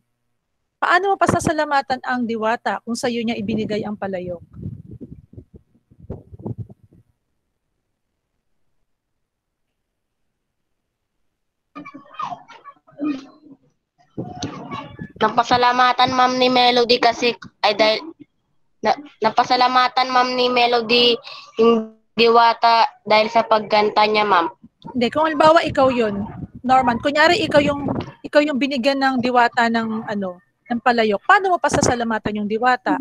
Speaker 5: paano mo pasasalamatan ang diwata kung sa'yo niya ibinigay ang palayok?
Speaker 15: Napasalamatan ma'am ni Melody kasi ay dahil napasalamatan ma'am ni Melody yung diwata dahil sa pagkanta niya, ma'am.
Speaker 5: Hindi, kung halimbawa ikaw yun, Norman, kunyari ikaw yung binigyan ng diwata ng ng palayok, paano mo pasasalamatan yung diwata?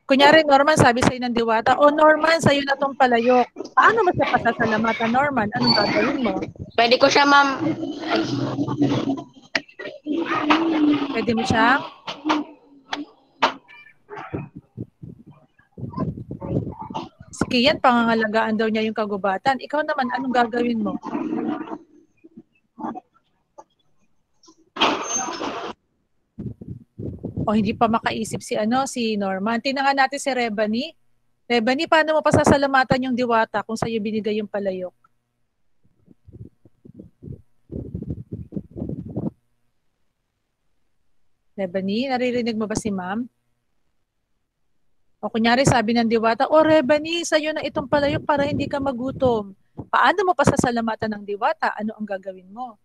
Speaker 5: Kunyari, Norman, sabi sa'yo ng diwata, Norman, sa'yo na tong palayok. Paano mo siya pasasalamatan, Norman? Anong gagawin mo?
Speaker 15: Pwede ko siya, ma'am.
Speaker 5: Pwede mo siya? Si Kian, pangangalagaan daw niya yung kagubatan. Ikaw naman, anong gagawin mo? O hindi pa makaisip si Norman. Tingnan nga natin si Rebany. Rebany, paano mo pasasalamatan yung diwata kung sa'yo binigay yung palayok? Rebany, naririnig mo ba si ma'am? O kunyari sabi ng diwata, Rebany, sa'yo na itong palayok para hindi ka magutom. Paano mo pasasalamatan ng diwata? Ano ang gagawin mo?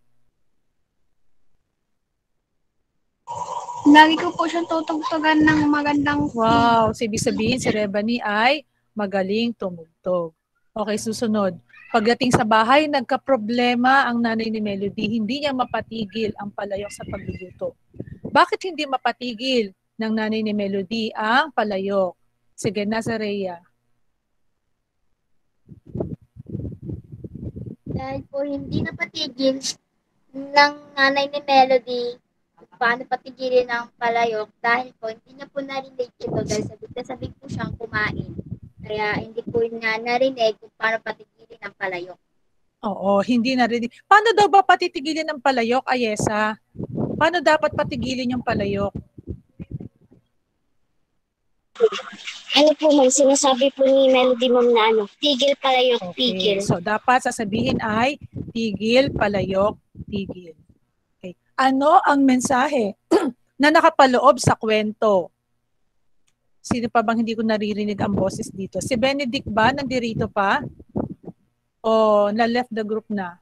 Speaker 10: Lagi ko po siyang tutugtugan ng magandang
Speaker 5: Wow, ibig sabihin si Rebany ay magaling tumugtog. Okay, susunod. Pagdating sa bahay, nagka-problema ang nanay ni Melody. Hindi niya mapatigil ang palayok sa pagluluto. Bakit hindi mapatigil ng nanay ni Melody ang palayok? Sige, Nazaria.
Speaker 16: Dahil po hindi napatigil ng nanay ni Melody paano patigilin ang palayok dahil po hindi niya po narinig ito dahil sabik po siyang kumain. Kaya hindi po niya narinig kung paano patigilin ang palayok.
Speaker 5: Oo, hindi narinig. Paano daw ba patitigilin ang palayok, Ayesa? Paano dapat patigilin yung palayok?
Speaker 7: Ano po ma'am, sinasabi po ni Melody ma'am na tigil, palayok, tigil.
Speaker 5: So dapat sasabihin ay tigil, palayok, tigil. Okay. Ano ang mensahe na nakapaloob sa kwento? Sino pa bang hindi ko naririnig ang boses dito? Si Benedict ba nandirito pa? O na-left the group na?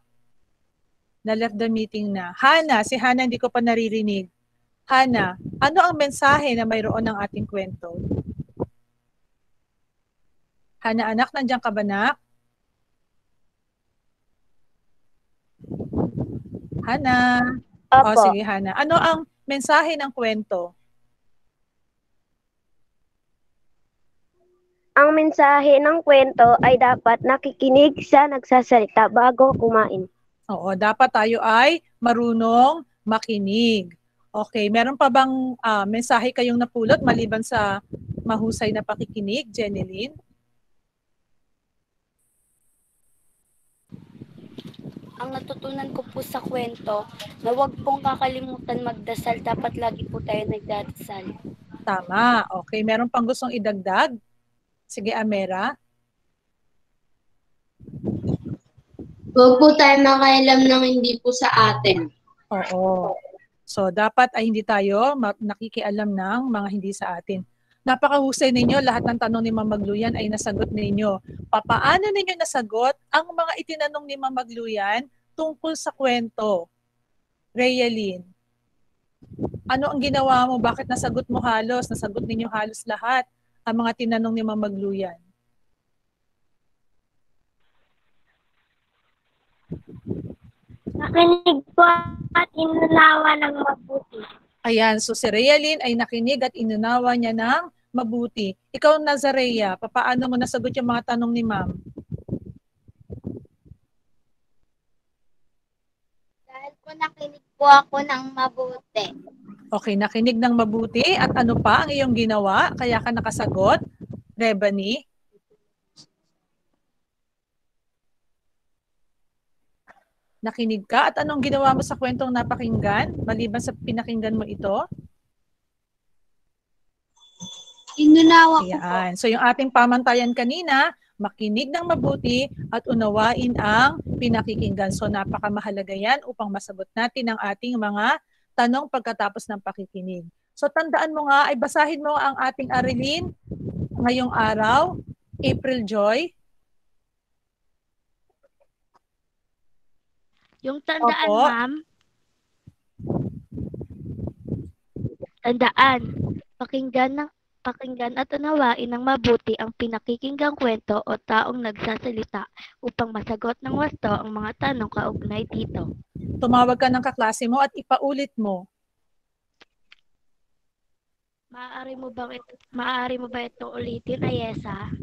Speaker 5: Na-left the meeting na? Hana, si Hana hindi ko pa naririnig. Hana, ano ang mensahe na mayroon ng ating kwento? Hana, anak, nandiyan ka ba, nak? Hana.
Speaker 13: Opo.
Speaker 5: O, sige, Hana. Ano ang mensahe ng kwento?
Speaker 13: Ang mensahe ng kwento ay dapat nakikinig sa nagsasalita bago kumain.
Speaker 5: Oo, dapat tayo ay marunong makinig. Okay, meron pa bang mensahe kayong napulot maliban sa mahusay na pakikinig, Jeneline?
Speaker 8: Ang natutunan ko po sa kwento na huwag pong kakalimutan magdasal. Dapat lagi po tayo nagdadasal.
Speaker 5: Tama. Okay, meron pang gustong idagdag? Sige, Amera.
Speaker 14: Huwag po tayo makailam ng hindi po sa atin.
Speaker 5: Oo. So, dapat ay hindi tayo nakikialam ng mga hindi sa atin. Napakahusay ninyo. Lahat ng tanong ni Ma'am Magluyan ay nasagot ninyo. Papaano ninyo nasagot ang mga itinanong ni Ma'am Magluyan tungkol sa kwento? Rayalyn, ano ang ginawa mo? Bakit nasagot mo halos? Nasagot ninyo halos lahat ang mga tinanong ni Ma'am Magluyan.
Speaker 10: Nakinig po at inunawa ng mabuti.
Speaker 5: Ayan, so si Rayalyn ay nakinig at inunawa niya ng mabuti. Ikaw, Nazaria, papaano mo nasagot yung mga tanong ni Ma'am?
Speaker 16: Dahil po nakinig po ako ng mabuti.
Speaker 5: Okay, nakinig ng mabuti. At ano pa ang iyong ginawa? Kaya ka nakasagot? Rebany? Nakinig ka? At anong ginawa mo sa kwentong napakinggan? Maliban sa pinakinggan mo ito?
Speaker 16: Inunawa ko po.
Speaker 5: Ayan. So yung ating pamantayan kanina, makinig ng mabuti at unawain ang pinakikinggan. So napakamahalaga yan upang masagot natin ang ating mga tanong pagkatapos ng pakikinig. So tandaan mo nga, ay basahin mo ang ating aralin ngayong araw, April Joy.
Speaker 10: Yung tandaan,
Speaker 5: Opo.
Speaker 10: ma'am. Tandaan, pakinggan at unawain ng mabuti ang pinakikinggang kwento o taong nagsasalita upang masagot ng wasto ang mga tanong kaugnay dito.
Speaker 5: Tumawag ka ng kaklase mo at ipaulit mo.
Speaker 10: Maaari mo ba ito ulitin, Ayesa?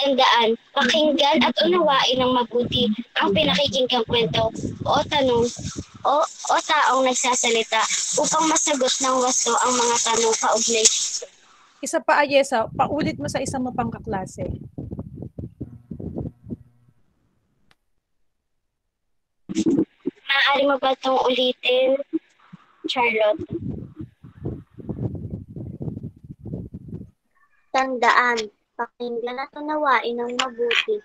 Speaker 7: Tandaan, pakinggan at unawain ng mabuti ang pinakikinggang kwento o tanong o taong nagsasalita upang masagot ng wasto ang mga tanong kaugnay dito.
Speaker 5: Isa pa, Ayesa, paulit mo sa isang mo pang kaklase.
Speaker 7: Maaari mo ba itong ulitin, Charlotte?
Speaker 17: Tandaan, pakinggan at unawain ng mabuti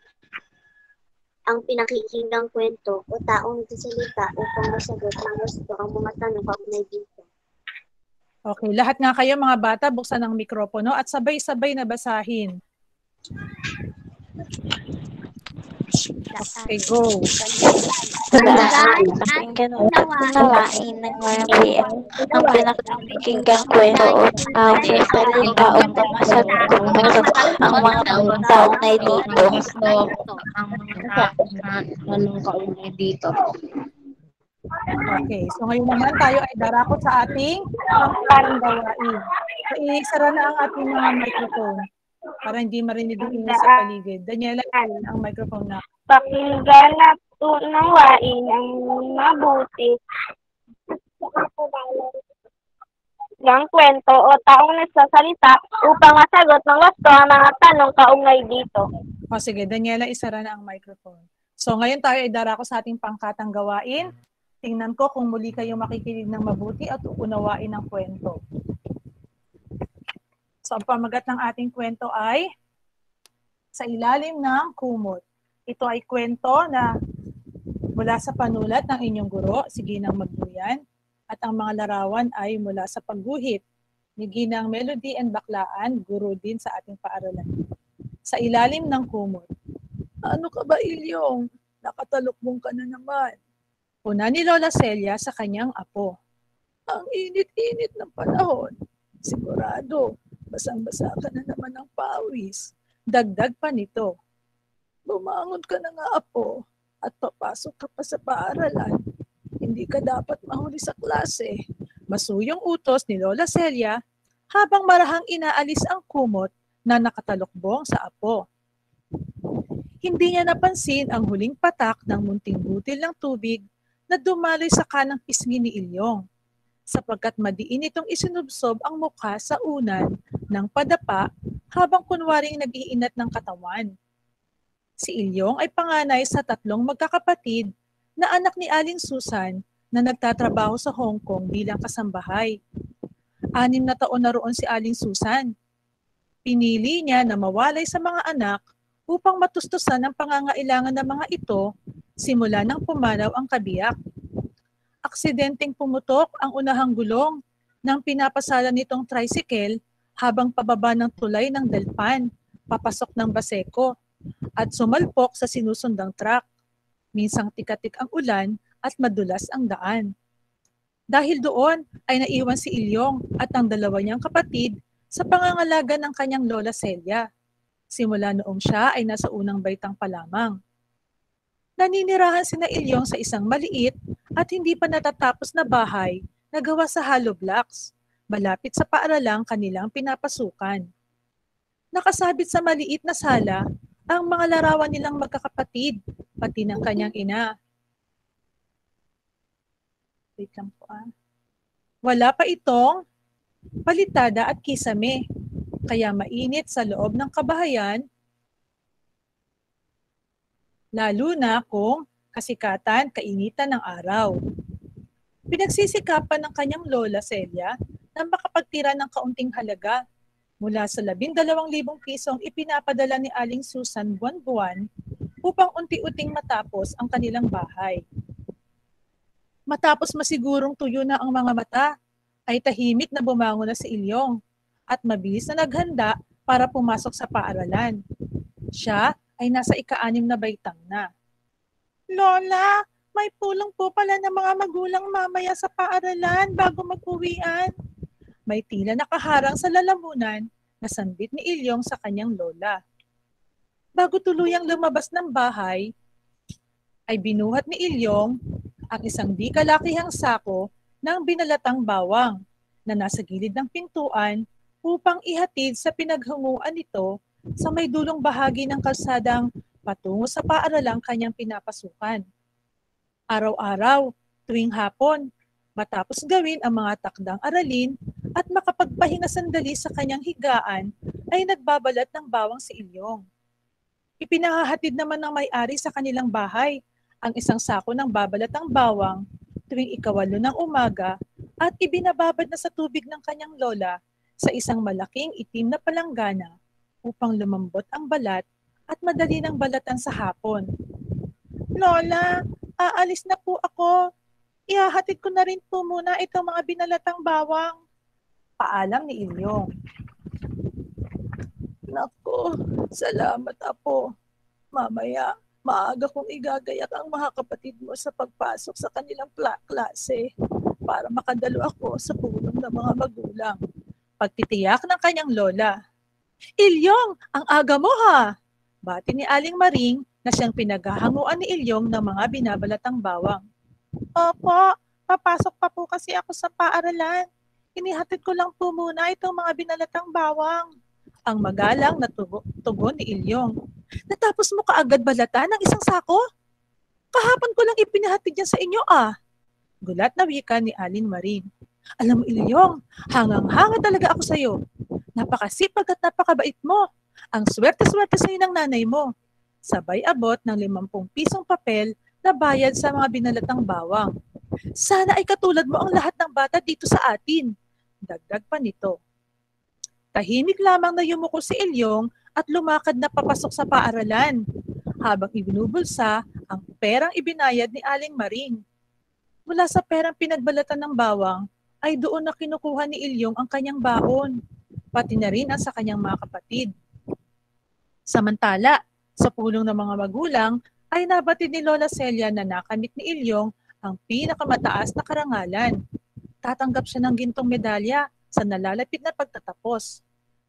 Speaker 17: ang pinakikinggang kwento o taong nagsasalita upang masagot ng gusto ang mga tanong kaugnay dito.
Speaker 5: Okay, lahat nga kayo mga bata, buksan ang mikropono at sabay-sabay na basahin. Okay, go.
Speaker 13: Tandaan, pakinggan at unawain ng mabuti ang pinakikinggang kwento o taong nagsasalita upang masagot ang mga kaugnay dito.
Speaker 5: Okay, so ngayon naman tayo ay darako sa ating pangkarang gawain. So, isara na ang ating mga microphone para hindi marinig ang ingay sa paligid. Daniela, ang microphone na.
Speaker 16: Pakinggan at unawain ang mabuti ng kwento o taong nagsasalita upang masagot ng gusto ang mga tanong kaugnay dito.
Speaker 5: O sige, Daniela, isara na ang microphone. So ngayon tayo ay darako sa ating pangkatang gawain. Tingnan ko kung muli kayong makikinig ng mabuti at uunawain ang kwento. So ang pamagat ng ating kwento ay Sa Ilalim ng Kumot. Ito ay kwento na mula sa panulat ng inyong guro, si Ginang Magbuyan, at ang mga larawan ay mula sa pagguhit ni Ginang Melody and Baklaan, guro din sa ating paaralan. Sa Ilalim ng Kumot. Ano ka ba, Ilyong? Nakatalukbong ka na naman. Una ni Lola Celia sa kanyang apo. Ang init-init ng panahon. Sigurado, basang-basa ka na naman ng pawis. Dagdag pa nito. Bumangon ka na nga, apo, at papasok ka pa sa paaralan. Hindi ka dapat mahuli sa klase. Masuyong utos ni Lola Celia habang marahang inaalis ang kumot na nakatalukbong sa apo. Hindi niya napansin ang huling patak ng munting butil ng tubig na dumaloy sa kanang pisngi ni Ilyong, sapagkat madiin itong isinubsob ang mukha sa unan ng padapa habang kunwaring nag-iinat ng katawan. Si Ilyong ay panganay sa 3 magkakapatid na anak ni Aling Susan na nagtatrabaho sa Hong Kong bilang kasambahay. 6 na taon na roon si Aling Susan. Pinili niya na mawalay sa mga anak upang matustusan ang pangangailangan ng mga ito simula nang pumanaw ang kabiyak. Aksidenteng pumutok ang unahang gulong ng pinapasala nitong tricycle habang pababa ng tulay ng Delpan, papasok ng Baseco, at sumalpok sa sinusundang truck. Minsang tikatik ang ulan at madulas ang daan. Dahil doon ay naiwan si Ilyong at ang 2 niyang kapatid sa pangangalaga ng kanyang Lola Celia. Simula noong siya ay nasa unang baitang pa lamang. Naninirahan sina Ilyong sa isang maliit at hindi pa natatapos na bahay na gawa sa hollow blocks, malapit sa paaralang kanilang pinapasukan. Nakasabit sa maliit na sala ang mga larawan nilang magkakapatid, pati ng kanyang ina. Wait lang po ah. Wala pa itong palitada at kisame, kaya mainit sa loob ng kabahayan, lalo na kung kasikatan, kainitan ng araw. Pinagsisikapan ng kanyang Lola Celia na makapagtira ng kaunting halaga mula sa 12,000 pisong ipinapadala ni Aling Susan buwan-buwan upang unti-unting matapos ang kanilang bahay. Matapos masigurong tuyo na ang mga mata, ay tahimik na bumangon na si Ilyong at mabilis na naghanda para pumasok sa paaralan. Siya ay nasa ika-6 na baitang na. Lola, may pulong po pala ng mga magulang mamaya sa paaralan bago mag-uwian. May tila nakaharang sa lalamunan na sambit ni Ilyong sa kanyang lola. Bago tuluyang lumabas ng bahay, ay binuhat ni Ilyong ang isang di kalakihang sako ng binalatang bawang na nasa gilid ng pintuan upang ihatid sa pinaghunguan nito sa may dulong bahagi ng kalsadang patungo sa paaralang kanyang pinapasukan. Araw-araw Tuwing hapon, matapos gawin ang mga takdang aralin at makapagpahinga sandali sa kanyang higaan, ay nagbabalat ng bawang si Ilyong. Ipinahahatid naman ng may-ari sa kanilang bahay ang isang sako ng babalatang bawang tuwing 8 ng umaga at ibinababad na sa tubig ng kanyang lola sa isang malaking itim na palanggana upang lumambot ang balat at madali ng balatan sa hapon. Lola, aalis na po ako. Ihahatid ko na rin po muna itong mga binalatang bawang. Paalam ni Ilyong. Nako, salamat apo. Mamaya, maaga kong igagayak ang mga kapatid mo sa pagpasok sa kanilang klase para makadalo ako sa pulong ng mga magulang. Pagtitiyak ng kanyang lola. Ilyong, ang aga mo ha! Bati ni Aling Maring na siyang pinaghahanguan ni Ilyong ng mga binabalatang bawang. Opo, papasok pa po kasi ako sa paaralan. Inihatid ko lang po muna itong mga binalatang bawang. Ang magalang na tugon ni Ilyong. Natapos mo kaagad balatan ng isang sako? Kahapon ko lang ipinahatid yan sa inyo ah. Gulat na wika ni Aling Maring. Alam mo Ilyong, hangang-hanga talaga ako sa iyo. Napakasipag at napakabait mo. Ang swerte-swerte sa iyo ng nanay mo. Sabay abot ng 50 pisong papel na bayad sa mga binalatang bawang. Sana ay katulad mo ang lahat ng bata dito sa atin. Dagdag pa nito. Tahimik lamang na yumuko si Ilyong at lumakad na papasok sa paaralan habang ibinubulsa ang perang ibinayad ni Aling Maring. Mula sa perang pinagbalatan ng bawang ay doon na kinukuha ni Ilyong ang kanyang baon, pati na rin ang sa kanyang mga kapatid. Samantala, sa pulong ng mga magulang ay nabatid ni Lola Celia na nakamit ni Ilyong ang pinakamataas na karangalan. Tatanggap siya ng gintong medalya sa nalalapit na pagtatapos.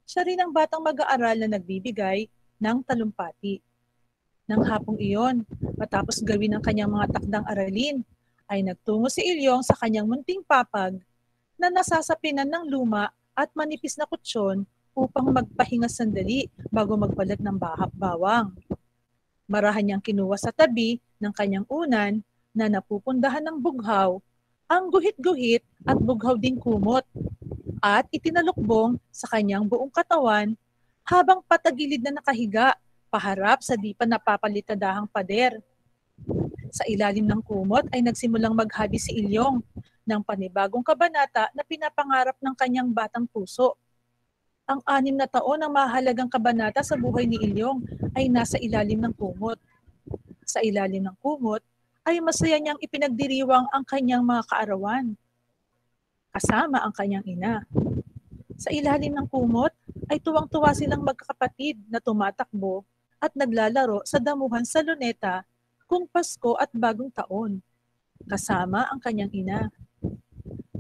Speaker 5: Siya rin ang batang mag-aaral na nagbibigay ng talumpati. Nang hapong iyon, matapos gawin ang kanyang mga takdang aralin, ay nagtungo si Ilyong sa kanyang munting papag na nasasapinan ng luma at manipis na kutsyon upang magpahinga sandali bago magbalat ng bawang. Marahan niyang kinuha sa tabi ng kanyang unan na napupundahan ng bughaw, ang guhit-guhit at bughaw ding kumot, at itinalukbong sa kanyang buong katawan habang patagilid na nakahiga paharap sa di pa napapalitadahang pader. Sa ilalim ng kumot ay nagsimulang maghabi si Ilyong ng panibagong kabanata na pinapangarap ng kanyang batang puso. Ang 6 na taon ng mahalagang kabanata sa buhay ni Ilyong ay nasa ilalim ng kumot. Sa ilalim ng kumot ay masaya niyang ipinagdiriwang ang kanyang mga kaarawan, kasama ang kanyang ina. Sa ilalim ng kumot ay tuwang-tuwa silang magkakapatid na tumatakbo at naglalaro sa damuhan sa luneta kung Pasko at Bagong Taon, kasama ang kanyang ina.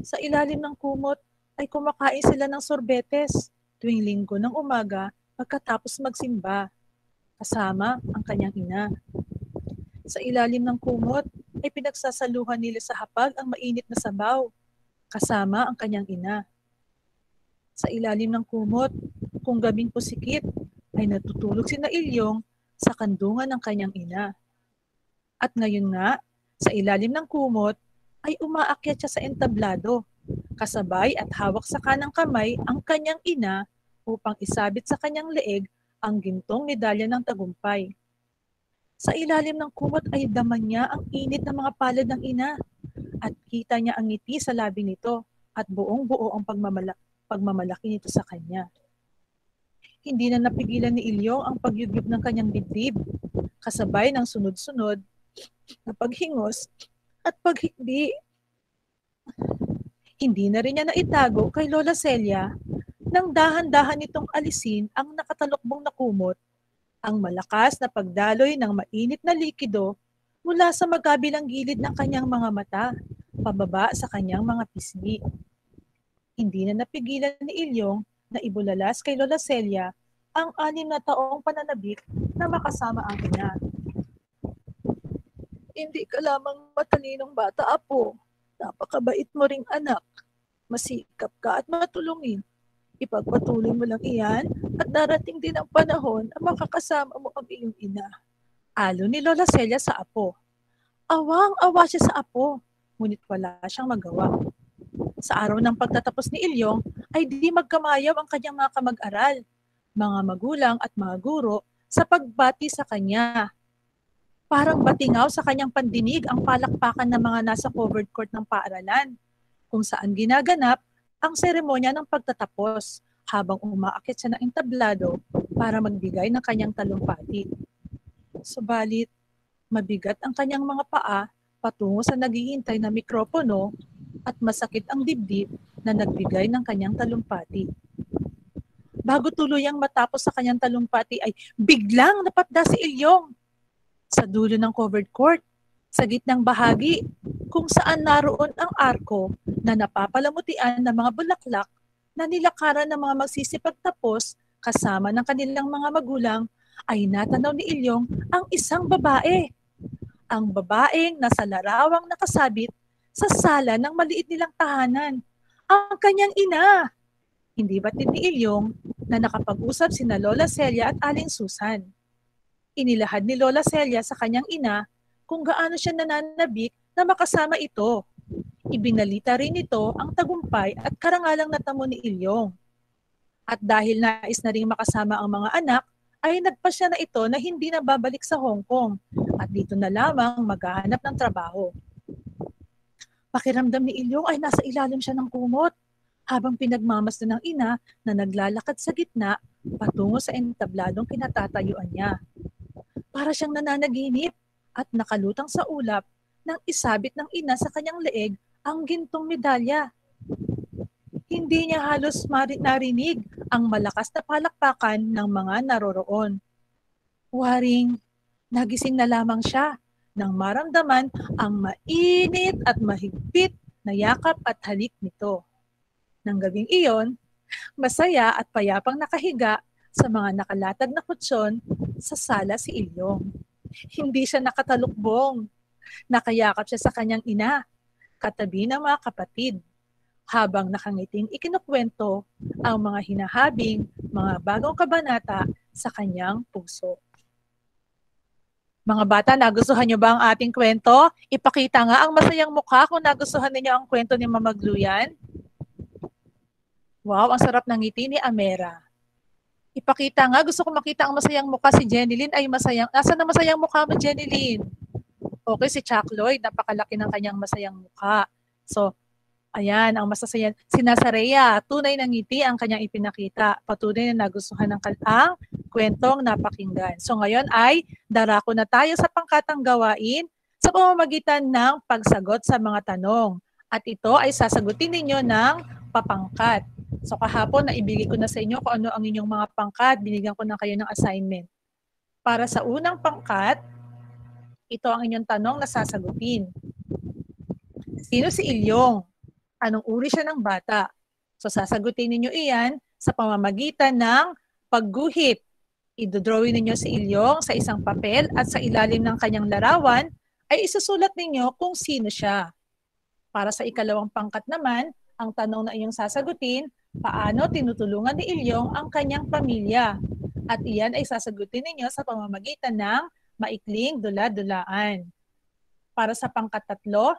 Speaker 5: Sa ilalim ng kumot ay kumakain sila ng sorbetes tuwing Linggo ng umaga pagkatapos magsimba, kasama ang kanyang ina. Sa ilalim ng kumot ay pinagsasaluhan nila sa hapag ang mainit na sabaw, kasama ang kanyang ina. Sa ilalim ng kumot, kung gabing pusikit, ay natutulog si Ilyong sa kandungan ng kanyang ina. At ngayon nga, sa ilalim ng kumot, ay umaakyat siya sa entablado, kasabay at hawak sa kanang kamay ang kanyang ina upang isabit sa kanyang leeg ang gintong medalya ng tagumpay. Sa ilalim ng kumot ay daman niya ang init ng mga palad ng ina at kita niya ang ngiti sa labi nito at buong-buo ang pagmamalaki nito sa kanya. Hindi na napigilan ni Ilyong ang pagyugyug ng kanyang dibdib, kasabay ng sunod-sunod na paghingos at paghikbi. Hindi na rin niya naitago kay Lola Celia nang dahan-dahan nitong alisin ang nakatalukbong na kumot, ang malakas na pagdaloy ng mainit na likido mula sa magkabilang gilid ng kanyang mga mata, pababa sa kanyang mga pisngi. Hindi na napigilan ni Ilyong na ibulalas kay Lola Celia ang 6 na taong pananabik na makasama ang ina. Hindi ka lamang matalinong bata, apo. Napakabait mo ring anak. Masikap ka at matulungin. Ipagpatuloy mo lang iyan at darating din ang panahon na makakasama mo ang iyong ina. Alo ni Lola Celia sa apo. Awang-awa siya sa apo. ngunit wala siyang magawa. Sa araw ng pagtatapos ni Ilyong ay di magkamayaw ang kanyang mga kamag-aral, mga magulang at mga guro sa pagbati sa kanya. Parang batingaw sa kanyang pandinig ang palakpakan ng mga nasa covered court ng paaralan, kung saan ginaganap ang seremonya ng pagtatapos habang umaakit siya ng entablado para magbigay ng kanyang talumpati. Subalit, mabigat ang kanyang mga paa patungo sa naghihintay na mikropono at masakit ang dibdib na nagbigay ng kanyang talumpati. Bago tuluyang matapos sa kanyang talumpati ay biglang napatda si Ilyong sa dulo ng covered court, sa gitnang bahagi kung saan naroon ang arko na napapalamutian ng mga bulaklak na nilakaran ng mga magsisipagtapos kasama ng kanilang mga magulang, ay natanaw ni Ilyong ang isang babae. Ang babaeng nasa larawang nakasabit sa sala ng maliit nilang tahanan, ang kanyang ina. Hindi batid ni Ilyong na nakapag-usap sina Lola Celia at Aling Susan. Inilahad ni Lola Celia sa kanyang ina kung gaano siya nananabik na makasama ito. Ibinalita rin nito ang tagumpay at karangalang natamo ni Ilyong. At dahil nais na rin makasama ang mga anak, ay nagpasya na ito na hindi na babalik sa Hong Kong at dito na lamang maghahanap ng trabaho. Pakiramdam ni Ilyong ay nasa ilalim siya ng kumot habang pinagmamasdan ng ina na naglalakad sa gitna patungo sa entabladong kinatatayuan niya. Para siyang nananaginip at nakalutang sa ulap nang isabit ng ina sa kanyang leeg ang gintong medalya. Hindi niya halos narinig ang malakas na palakpakan ng mga naroroon. Waring, nagising na lamang siya nang maramdaman ang mainit at mahigpit na yakap at halik nito. Nang gabing iyon, masaya at payapang nakahiga sa mga nakalatag na kutsyon sa sala si Ilyong. Hindi siya nakatalukbong. Nakayakap siya sa kanyang ina, katabi ng mga kapatid, habang nakangiting ikinukwento ang mga hinahabing mga bagong kabanata sa kanyang puso. Mga bata, nagustuhan niyo ba ang ating kwento? Ipakita nga ang masayang mukha kung nagustuhan niyo ang kwento ni Mama Gluyan. Wow, ang sarap ng ngiti ni Amera. Ipakita nga, gusto ko makita ang masayang mukha si Jenilyn. Ay masayang, nasa na masayang mukha mo, Jenilyn? Okay, si Chuck Lloyd, napakalaki ng kanyang masayang mukha. So, ayan, ang masasaya. Si Nazarea, tunay na ngiti ang kanyang ipinakita. Patuloy na nagustuhan ng ang kwentong napakinggan. So ngayon ay darako na tayo sa pangkatang gawain sa pamamagitan ng pagsagot sa mga tanong. At ito ay sasagutin ninyo ng papangkat. So kahapon, naibigay ko na sa inyo kung ano ang inyong mga pangkat. Binigyan ko na kayo ng assignment. Para sa unang pangkat, ito ang inyong tanong na sasagutin. Sino si Ilyong? Anong uri siya ng bata? So sasagutin ninyo iyan sa pamamagitan ng pagguhit. Idodrawing ninyo si Ilyong sa isang papel at sa ilalim ng kanyang larawan ay isusulat ninyo kung sino siya. Para sa ikalawang pangkat naman, ang tanong na inyong sasagutin, paano tinutulungan ni Ilyong ang kanyang pamilya? At iyan ay sasagutin ninyo sa pamamagitan ng maikling dula-dulaan. Para sa pangkat-tatlo,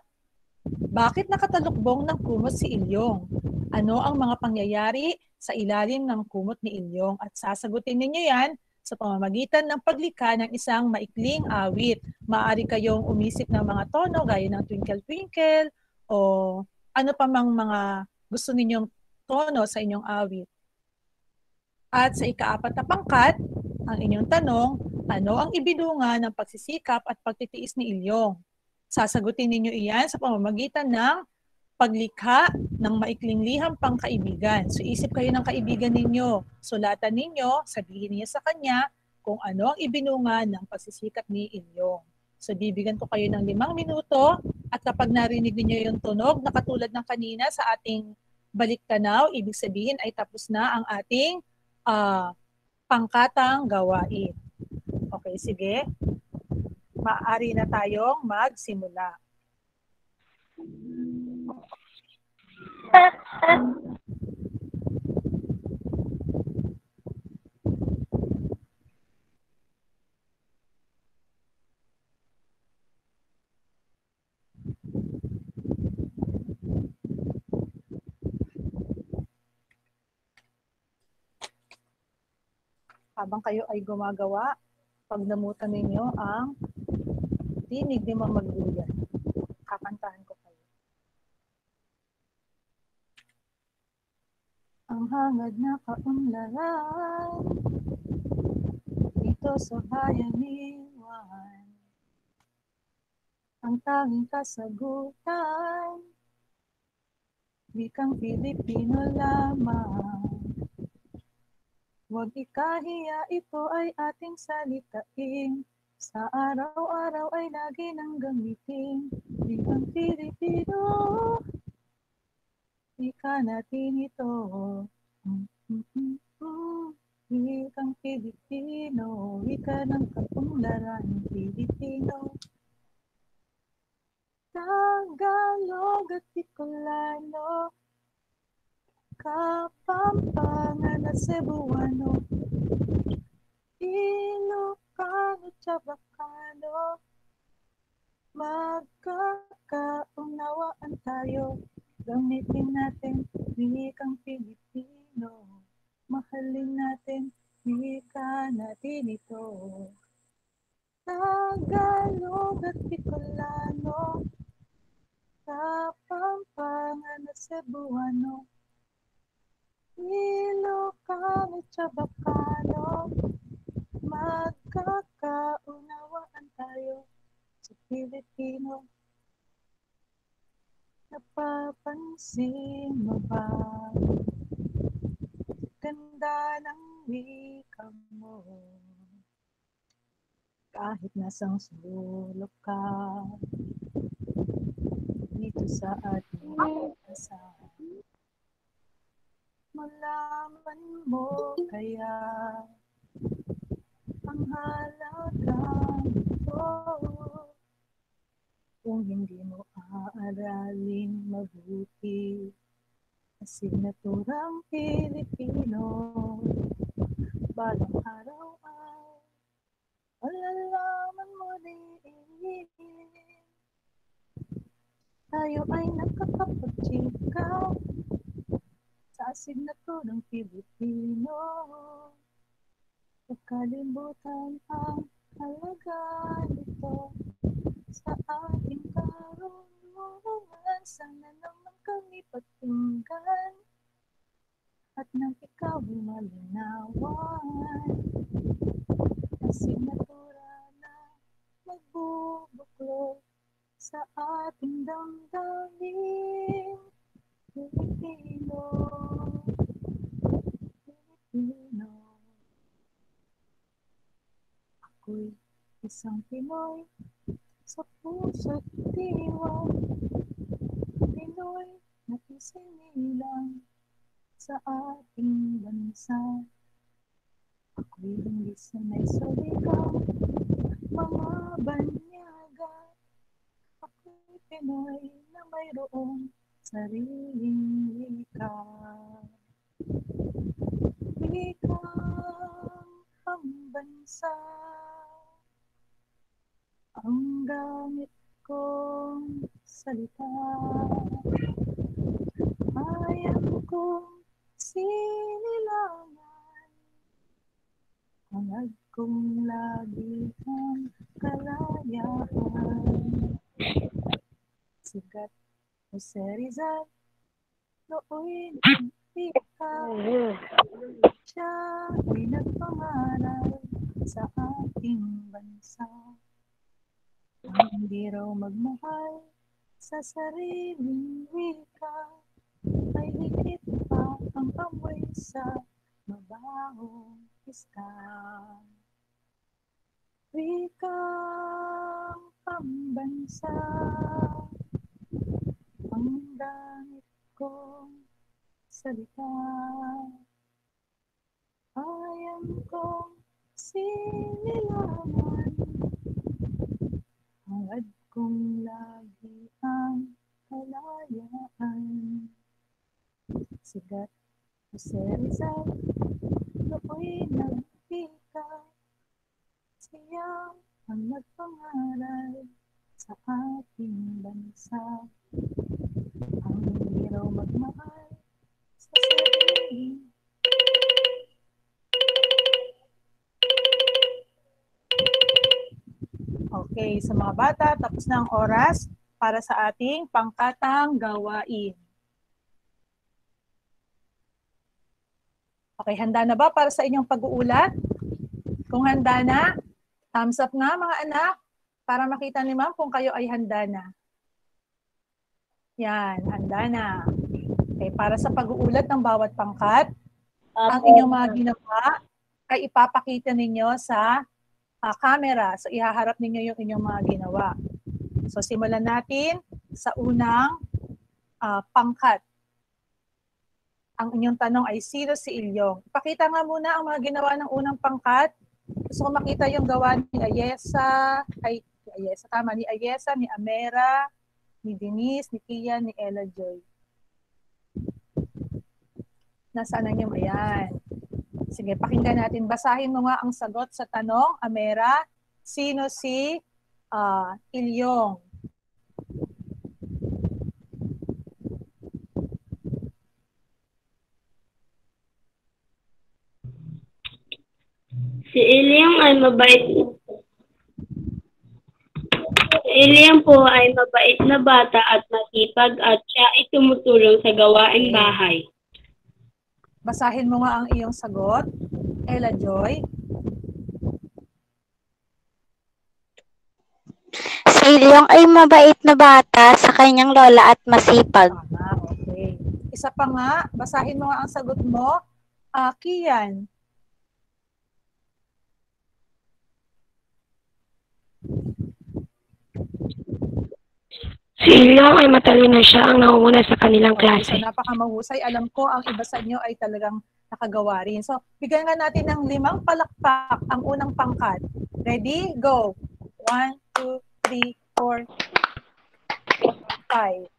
Speaker 5: bakit nakatalukbong ng kumot si Ilyong? Ano ang mga pangyayari sa ilalim ng kumot ni Ilyong? At sasagutin ninyo yan sa pamamagitan ng paglikha ng isang maikling awit. Maaari kayong umisip ng mga tono gaya ng Twinkle Twinkle o ano pa mang mga gusto ninyong tono sa inyong awit. At sa ikaapat na pangkat, ang inyong tanong, ano ang ibinunga ng pagsisikap at pagtitiis ni Ilyong? Sasagutin ninyo iyan sa pamamagitan ng paglikha ng maikling liham pang kaibigan. So isip kayo ng kaibigan ninyo, sulatan ninyo, sabihin niyo sa kanya kung ano ang ibinunga ng pagsisikap ni Ilyong. So bibigyan ko kayo ng 5 minuto at kapag narinig niyo yung tunog na katulad ng kanina sa ating baliktanaw, ibig sabihin ay tapos na ang ating pangkatang gawain. Okay, sige. Maaari na tayong magsimula. Habang kayo ay gumagawa, pagdamutan ninyo ang tinig ni Ma'am Magduyan. Kakantahan ko kayo. Ang hangad na kaunlaran dito sa bayanihan, ang tanging kasagutan, wikang Pilipino lamang. Huwag ikahiya, ito ay ating salitain, sa araw-araw ay lagi nang gamitin. Wikang Pilipino, wika natin ito. Wikang Pilipino, wika ng kaunlaran Pilipino. Tagalog at Bicolano, Kapampangan at Cebuano, Ilocano, Chabacano, magkakaunawaan tayo. Gamitin natin wikang Pilipino, mahalin natin wika natin ito. Tagalog at Bicolano, Kapampangan at Cebuano, Ilocano, Chabacano, magkakaunawaan tayo sa Pilipino. Napapansin mo ba? Ganda ng wika mo. Kahit nasang sulok ka dito sa ating bansa, malaman mo kaya ang halaga nito. Kung hindi mo aaralin mabuti asignaturang Pilipino, balang araw ay malalaman mo din. Tayo ay nakakapagchika sa asignaturang Pilipino. Huwag kalimutan ang halaga nito sa ating karunungan. Sana naman kami pakinggan at nang ikaw ay malinawan. Asignatura na magbubuklod sa ating damdamin. Pilipino, Pilipino. Ako'y isang Pinoy sa puso't diwa, Pinoy na isinilang sa ating bansa. Ako'y hindi sanay sa wika, mga banyaga. Ako'y Pinoy na mayroong sariling wika. Wikang pambansa ang gamit kong salita. Ayaw kong sinilangan, hangad kong lagi ang kalayaan. Sikat Jose Rizal, nooy nagpika, siya ay nagpangaral sa ating bansa. Ang hindi raw magmahal sa sariling wika, ay higit pa ang amoy sa mabahong pista. Wikang pambansa ang gamit kong salita. Ayaw kong sinilangan, hangad kong lagi ang kalayaan. Sigat Jose Rizal, nooy nagpika, siya ang nagpangaral sa ating bansa. Ang hindi raw magmahal sa sariling Okay, sa mga bata, tapos na ang oras para sa ating pangkatang gawain. Okay, handa na ba para sa inyong pag-uulat? Kung handa na, thumbs up nga mga anak para makita ni ma'am kung kayo ay handa na. Yan, handa na. Okay, para sa pag-uulat ng bawat pangkat, ang inyong mga ginawa ay ipapakita ninyo sa camera. So, ihaharap ninyo yung inyong mga ginawa. So, simulan natin sa unang pangkat. Ang inyong tanong ay, sino si Ilyong? Ipakita nga muna ang mga ginawa ng unang pangkat. Gusto ko makita yung gawa ni Ayesa, ni Ayesa, ni Amera, ni Denise, ni Kia, ni Ella Joy. Nasaan ang yung ayan? Sige, pakinggan natin. Basahin mo nga ang sagot sa tanong, Amera. Sino si Ilyong?
Speaker 11: Si Ilyong ay mabait. Si Ilyong po ay mabait na bata at masipag at siya ay tumutulong sa gawaing bahay.
Speaker 5: Basahin mo nga ang iyong sagot, Ella Joy.
Speaker 13: Si Ilyong ay mabait na bata sa kanyang lola at masipag.
Speaker 5: Okay. Isa pa nga, basahin mo nga ang sagot mo, Kian.
Speaker 3: Si Ilyong ay matalino siya ang nangunguna sa kanilang klase.
Speaker 5: So, napakamahusay. Alam ko ang iba sa inyo ay talagang nakagawa rin. So, bigyan nga natin ng 5 palakpak ang unang pangkat. Ready? Go! 1, 2, 3, 4, 5.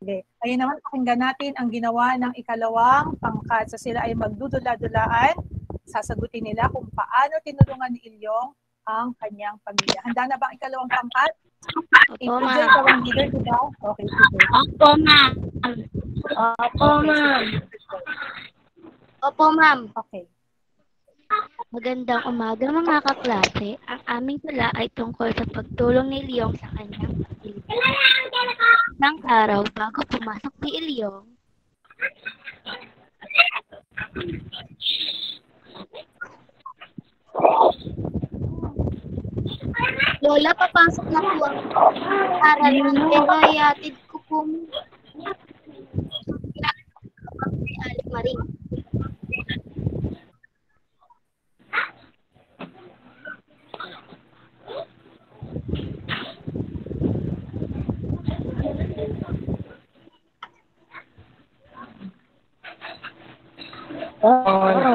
Speaker 5: Okay. Ayun naman, pakinggan natin ang ginawa ng ikalawang pangkat. So, sila ay magdudula-dulaan. Sasagutin nila kung paano tinulungan ni Ilyong ang kanyang pamilya. Handa na ba ang ikalawang pangkat?
Speaker 10: Opo,
Speaker 5: Diyan ka ang leader, diba? Okay, sige.
Speaker 17: Opo, ma'am. Opo, ma'am. Opo, ma'am.
Speaker 5: Okay.
Speaker 10: Magandang umaga mga kaklase. Ang aming tula ay tungkol sa pagtulong ni Ilyong sa kanyang pamilya. Nang araw bago pumasok si Ilyong,
Speaker 17: Lola, papasok na po ang aralan. Kaya yatid ko po si Aling Maring.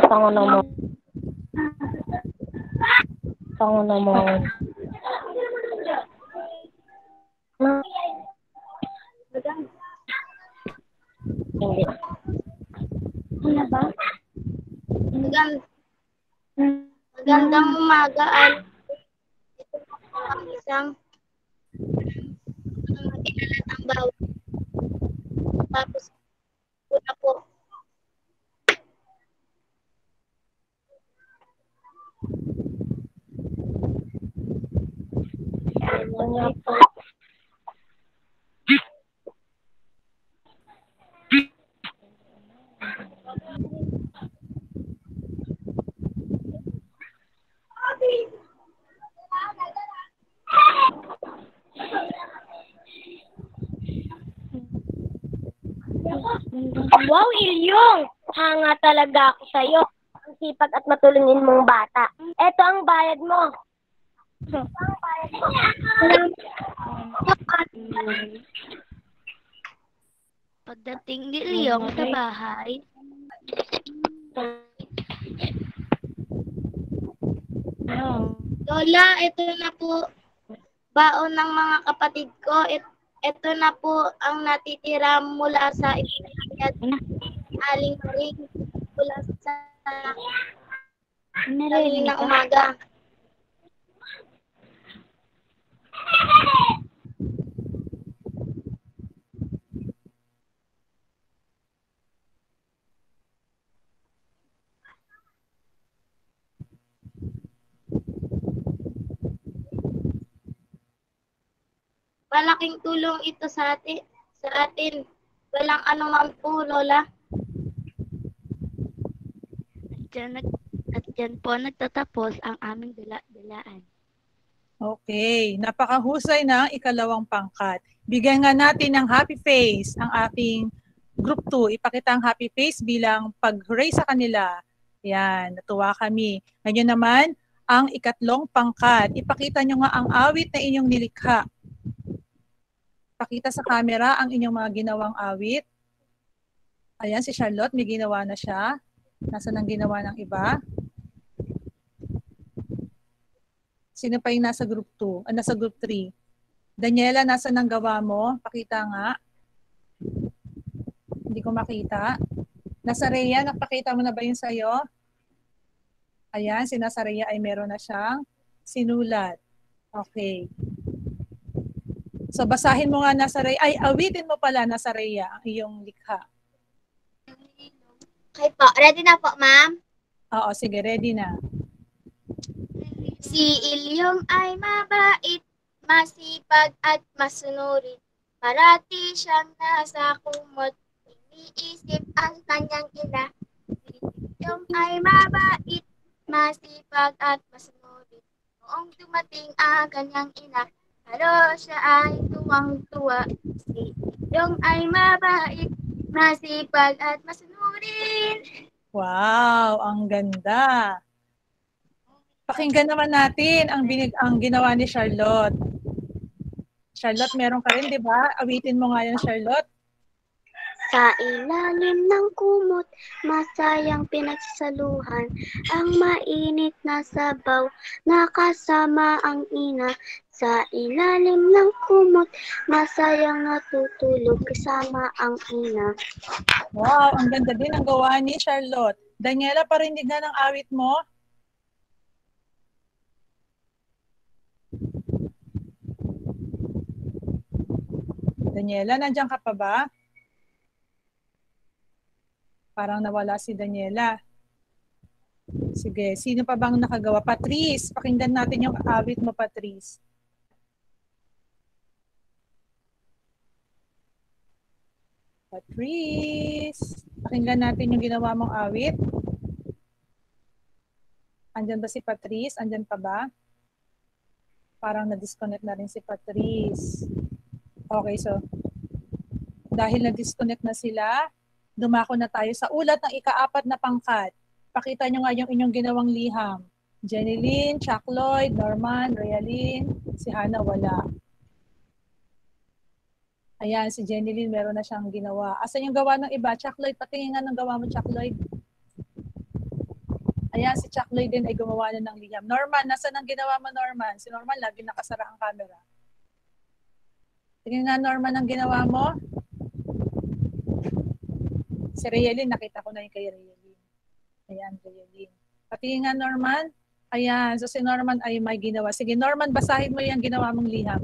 Speaker 3: Tango naman. Tango naman. Hindi.
Speaker 17: Ano ba? Magandang umaga, ito po ang isang mag-inalatang bawal. Tapos una po.
Speaker 18: Wow, Ilyong! Hanga talaga ako sa'yo. Ang sipag at matulungin mong bata. Eto ang bayad mo.
Speaker 10: pagdating ni Ilyong sa bahay,
Speaker 17: Lola, ito na po baon ng mga kapatid ko. Ito na po ang natitira mula sa ibinayad Aling Maring mula sa ng umaga.
Speaker 16: Malaking tulong ito sa atin. Walang anuman po, Lola.
Speaker 10: At dyan po nagtatapos ang aming dula-dulaan.
Speaker 5: Okay, napakahusay ng ikalawang pangkat. Bigyan nga natin ng happy face ang ating group 2. Ipakita ang happy face bilang pag-hooray sa kanila. Yan, natuwa kami. Ngayon naman, ang ikatlong pangkat. Ipakita nyo nga ang awit na inyong nilikha. Pakita sa camera ang inyong mga ginawang awit. Ayan, si Charlotte, may ginawa na siya. Nasaan ang ginawa ng iba? Sino pa yung nasa group 2? Nasa group 3? Daniela, nasaan ang gawa mo? Pakita nga. Hindi ko makita. Nasa Rhea, napakita mo na ba yung sa'yo? Ayan, si nasa Rhea ay meron na siyang sinulat. Okay. So, basahin mo nga nasa Rhea. Ay, awitin mo pala nasa Rhea ang iyong likha.
Speaker 16: Okay po. Ready na po, ma'am?
Speaker 5: Oo, sige. Ready na.
Speaker 16: Si Ilyong ay mabait, masipag at masunurin. Parati siyang nasa kumot, iniisip ang kanyang ina. Si Ilyong ay mabait, masipag at masunurin. Noong dumating ang kanyang ina, pero siya ay tuwang-tuwa. Si Ilyong ay mabait, masipag at masunurin.
Speaker 5: Wow, ang ganda. Pakinggan naman natin ang ginawa ni Charlotte. Charlotte, meron ka rin, di ba? Awitin mo nga yan, Charlotte.
Speaker 17: Sa ilalim ng kumot, masayang pinagsaluhan, ang mainit na sabaw, nakasama ang ina. Sa ilalim ng kumot, masayang natutulog, kasama ang ina.
Speaker 5: Wow, ang ganda din ang gawa ni Charlotte. Daniela, parinig na ng awit mo. Daniela, nandiyan ka pa ba? Parang nawala si Daniela. Sige, sino pa bang nakagawa? Patrice, pakinggan natin yung awit mo, Patrice. Patrice, pakinggan natin yung ginawa mong awit. Andyan ba si Patrice? Andyan pa ba? Parang na-disconnect na rin si Patrice. Okay, so dahil na-disconnect na sila, dumako na tayo sa ulat ng ika-4 na pangkat. Pakita nyo nga yung inyong ginawang liham. Jeneline, Chuck Lloyd, Norman, Realyn, si Hannah wala. Ayan, si Jeneline meron na siyang ginawa. Asan yung gawa ng iba? Chuck Lloyd, patingin nga ng gawa mo, Chuck Lloyd. Ayan, si Chuck Lloyd din ay gumawa na ng liham. Norman, nasaan ang ginawa mo, Norman? Si Norman, lagi nakasara ang camera. Tingnan nga, Norman, ang ginawa mo. Si Realyn, nakita ko na yung kay Realyn. Ayan, Realyn. Patingin nga, Norman. Ayan, so si Norman ay may ginawa. Sige, Norman, basahin mo yung ginawa mong liham.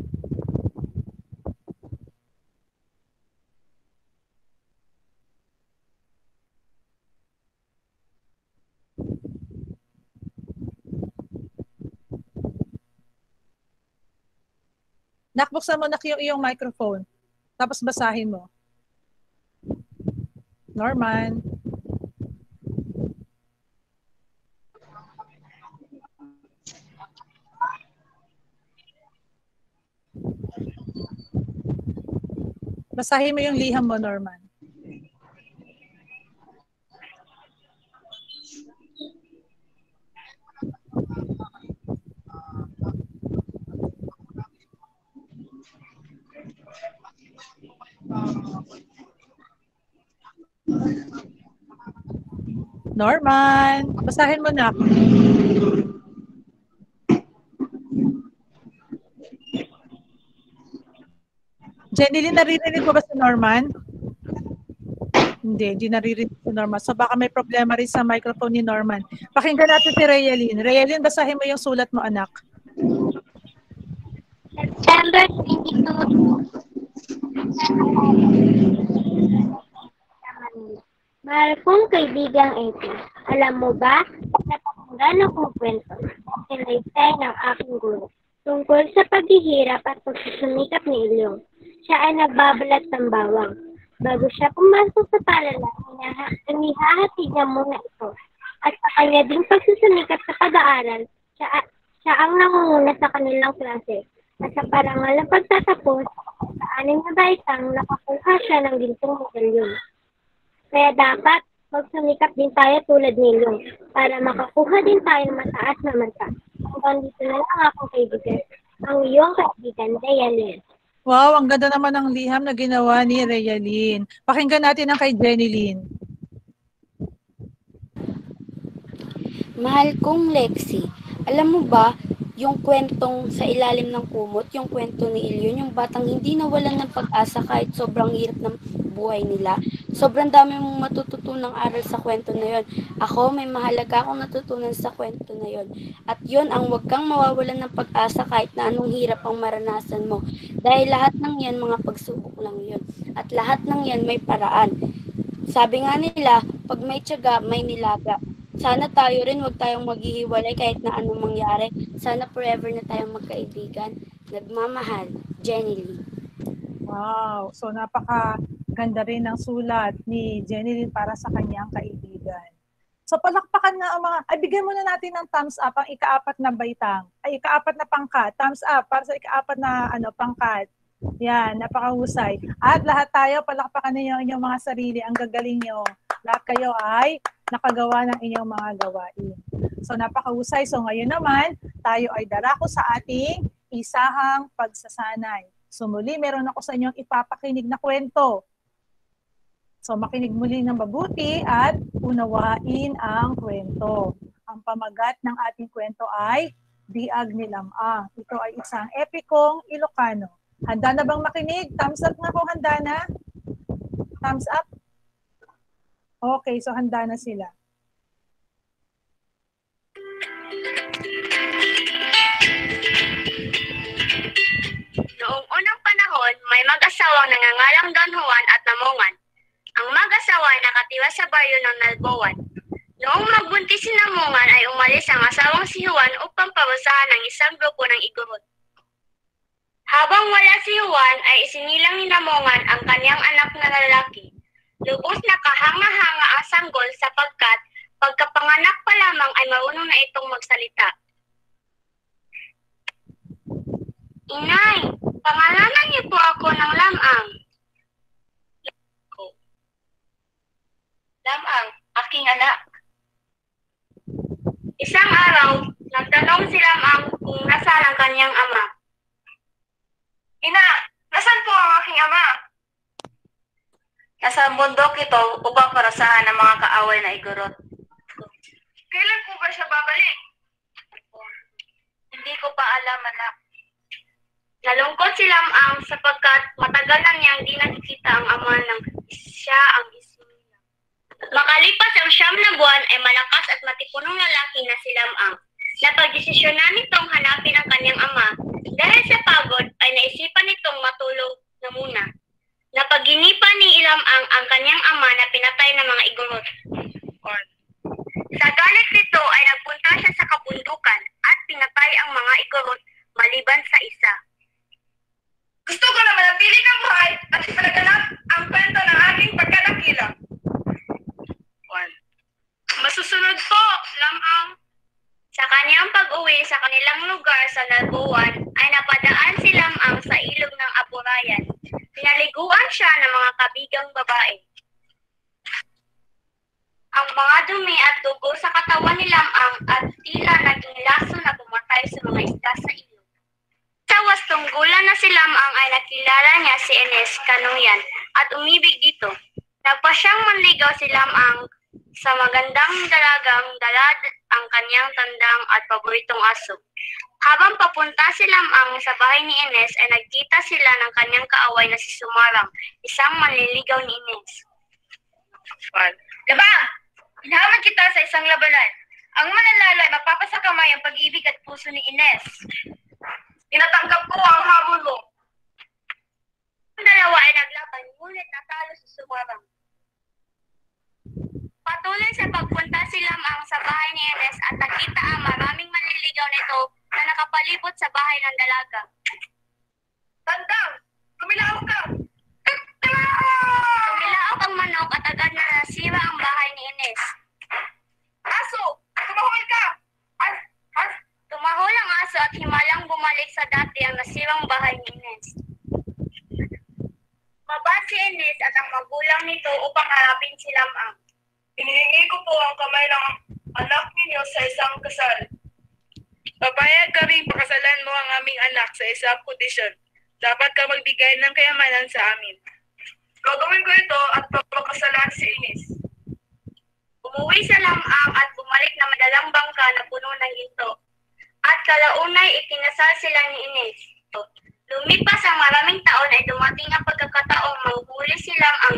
Speaker 5: Nakbuksan mo na yung iyong microphone. Tapos basahin mo. Norman. Basahin mo yung liham mo, Norman. Norman, basahin mo na. Jeneline, naririnig mo ba si Norman? Hindi naririnig si Norman. So baka may problema rin sa microphone ni Norman. Pakinggan natin si Realyn. Realyn, basahin mo yung sulat mo, anak.
Speaker 16: September 22.
Speaker 18: Mahal kong kaibigang Eti, alam mo ba, napakinggan akong kwento, sinaysay ng aking guro. tungkol sa paghihirap at pagsusumikap ni Ilyong. Siya ay nagbabalat ng bawang. Bago siya pumasok sa paaralan, inihahatid niya muna ito. At sa kanya ding pagsusumikap sa pag-aaral, siya ang nangunguna sa kanilang klase. At sa parangal ng pagtatapos, sa 6 na baitang nakakuha siya ng gintong medalyon. Kaya dapat magsumikap din tayo tulad ni Ilyong para makakuha din tayo ng mataas na mata. Hanggang dito na lang akong kaibigan. Ang iyong kaibigan, Reyalyn.
Speaker 5: Wow, ang ganda naman ng liham na ginawa ni Reyalyn. Pakinggan natin ang kay Jenilyn.
Speaker 8: Mahal kong Lexi, alam mo ba, yung kwentong sa ilalim ng kumot, yung kwento ni Ilyon, yung batang hindi nawalan ng pag-asa kahit sobrang hirap ng buhay nila. Sobrang dami mong matututunang aral sa kwento na yon. Ako, may mahalaga akong natutunan sa kwento na yon. At yon ang huwag kang mawawalan ng pag-asa kahit na anong hirap ang maranasan mo. Dahil lahat ng yan, mga pagsubok lang yon. At lahat ng yan may paraan. Sabi nga nila, pag may tiyaga, may nilaga. Sana tayo rin huwag tayong maghihiwalay kahit na anong mangyari. Sana forever na tayong magkaibigan. Nagmamahal, Jenny Lee.
Speaker 5: Wow, so napakaganda rin ng sulat ni Jenny Lee para sa kanyang kaibigan. So palakpakan nga ang mga, bigyan muna natin ng thumbs up ang ika-4 na baitang. Ika-4 na pangkat. Thumbs up para sa ika-4 na pangkat. Yan, napakahusay. At lahat tayo, palakpakan ninyo ang inyong mga sarili. Ang gagaling nyo. Lahat kayo ay nakagawa ng inyong mga gawain. So napakahusay. So ngayon naman, tayo ay darako sa ating isahang pagsasanay. So muli, meron ako sa inyong ipapakinig na kwento. So makinig muli ng mabuti at unawain ang kwento. Ang pamagat ng ating kwento ay Diag ni Lamang. Ito ay isang epikong Ilocano. Handa na bang makinig? Thumbs up nga po, handa na? Thumbs up? Okay, so handa na sila.
Speaker 19: Noong unang panahon, may mag-asawang nangangalang Don Juan at Namongan. Ang mag-asawa ay nakatira sa baryo ng Nalboan. Noong magbuntis si Namongan ay umalis ang asawang si Juan upang parusahan ng isang grupo ng igorot. Habang wala si Juan ay isinilang ni Namongan ang kanyang anak na lalaki. Lubos na kahanga-hanga ang sanggol sapagkat pagkapanganak pa lamang ay marunong na itong magsalita. Inay, pangalanan niyo po ako ng Lamang. Lamang, aking anak. Isang araw, nagtanong si Lamang kung nasaan ang kanyang ama. Ina, nasaan po ang aking ama? Nasa bundok ito upang parasahan ng mga kaaway na igorot. Kailan po ba siya babalik? Hindi ko pa alam, anak. Nalungkot si Lamang sapagkat matagal na niyang di nakikita ang ama ng siya ang isinilang. Makalipas ang 9 na buwan ay malakas at matipunong lalaki na si Lamang. Napagdesisyonan nitong hanapin ang kanyang ama. Dahil sa pagod ay naisipan nitong matulog na muna. Napaginipan ni Lamang ang kanyang ama na pinatay ng mga igorot. Sa galit nito ay nagpunta siya sa kabundukan at pinatay ang mga igorot maliban sa isa. Gusto ko na manatili ng buhay at ipalaganap ang kwento ng aking pagkadakila. Masusunod po, Lamang. Sa kanyang pag-uwi sa kanilang lugar sa Nalboan ay napadaan si Lamang sa ilog ng Apurayan. Pinaliguan siya ng mga kabigang babae. Ang mga dumi at dugo sa katawan ni Lamang at tila naging laso na pumatay sa mga isda sa ilog. Sa wastong gulang na si Lamang ay nakilala niya si Ines Kanuyan at umibig dito. Nagpa siyang manligaw si Lamang sa magandang dalagang dalad ang kanyang tandang at paboritong aso. Habang papunta si Lamang sa bahay ni Ines ay nagkita sila ng kanyang kaaway na si Sumarang, isang manliligaw ni Ines. Lamang! Hinahamon kita sa isang labanan. Ang mananalo ay mapapasakamay ang pag-ibig at puso ni Ines. Tinatanggap ko ang hamon mo. Ang dalawa ay naglaban, ngunit natalo si Sumarang. Patuloy sa pagpunta si Lamang sa bahay ni Ines at nakita ang maraming manliligaw nito na nakapalibot nakapalibot sa bahay ng dalaga. Tandang! Kumilaok ka! Kumilaok ang manok at agad na nasira ang bahay ni Ines. Aso! Tumahol ka! Tumahol ang aso at himalang bumalik sa dati ang nasirang bahay ni Ines. Baba si Ines at ang magulang nito upang harapin si Lamang. Hinihingi ko po ang kamay ng anak ninyo sa isang kasal.
Speaker 12: Papayag kaming pakasalan mo ang aming anak sa isang kondisyon. Dapat ka magbigay ng kayamanan sa amin.
Speaker 19: Gagawin ko ito at papakasalan si Ines. Umuwi sa Lamang at bumalik na madalang bangka na puno ng ginto. At kalaunay ikinasal sila ni Ines. Lumipas ang maraming taon ay dumating ang pagkakataong manghuli silang ang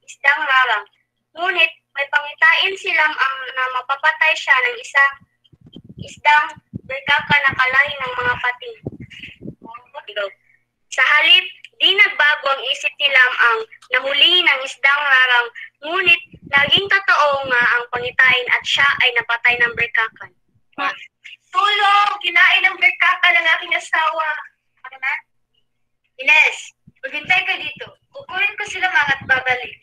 Speaker 19: isdang larang. Ngunit may pangitain silang ang na mapapatay siya ng isang isdang berkaka na kalahi ng mga pating. Sa halip, di nagbago ang isip ni Lamang na hulihin ang isdang larang, ngunit naging totoo nga ang pangitain at siya ay napatay ng berkakan. Tulong! Kinain ng berkaka ng aking asawa. Ano na? Ines, maghintay ka dito. Kukunin ko sila mga at babalik.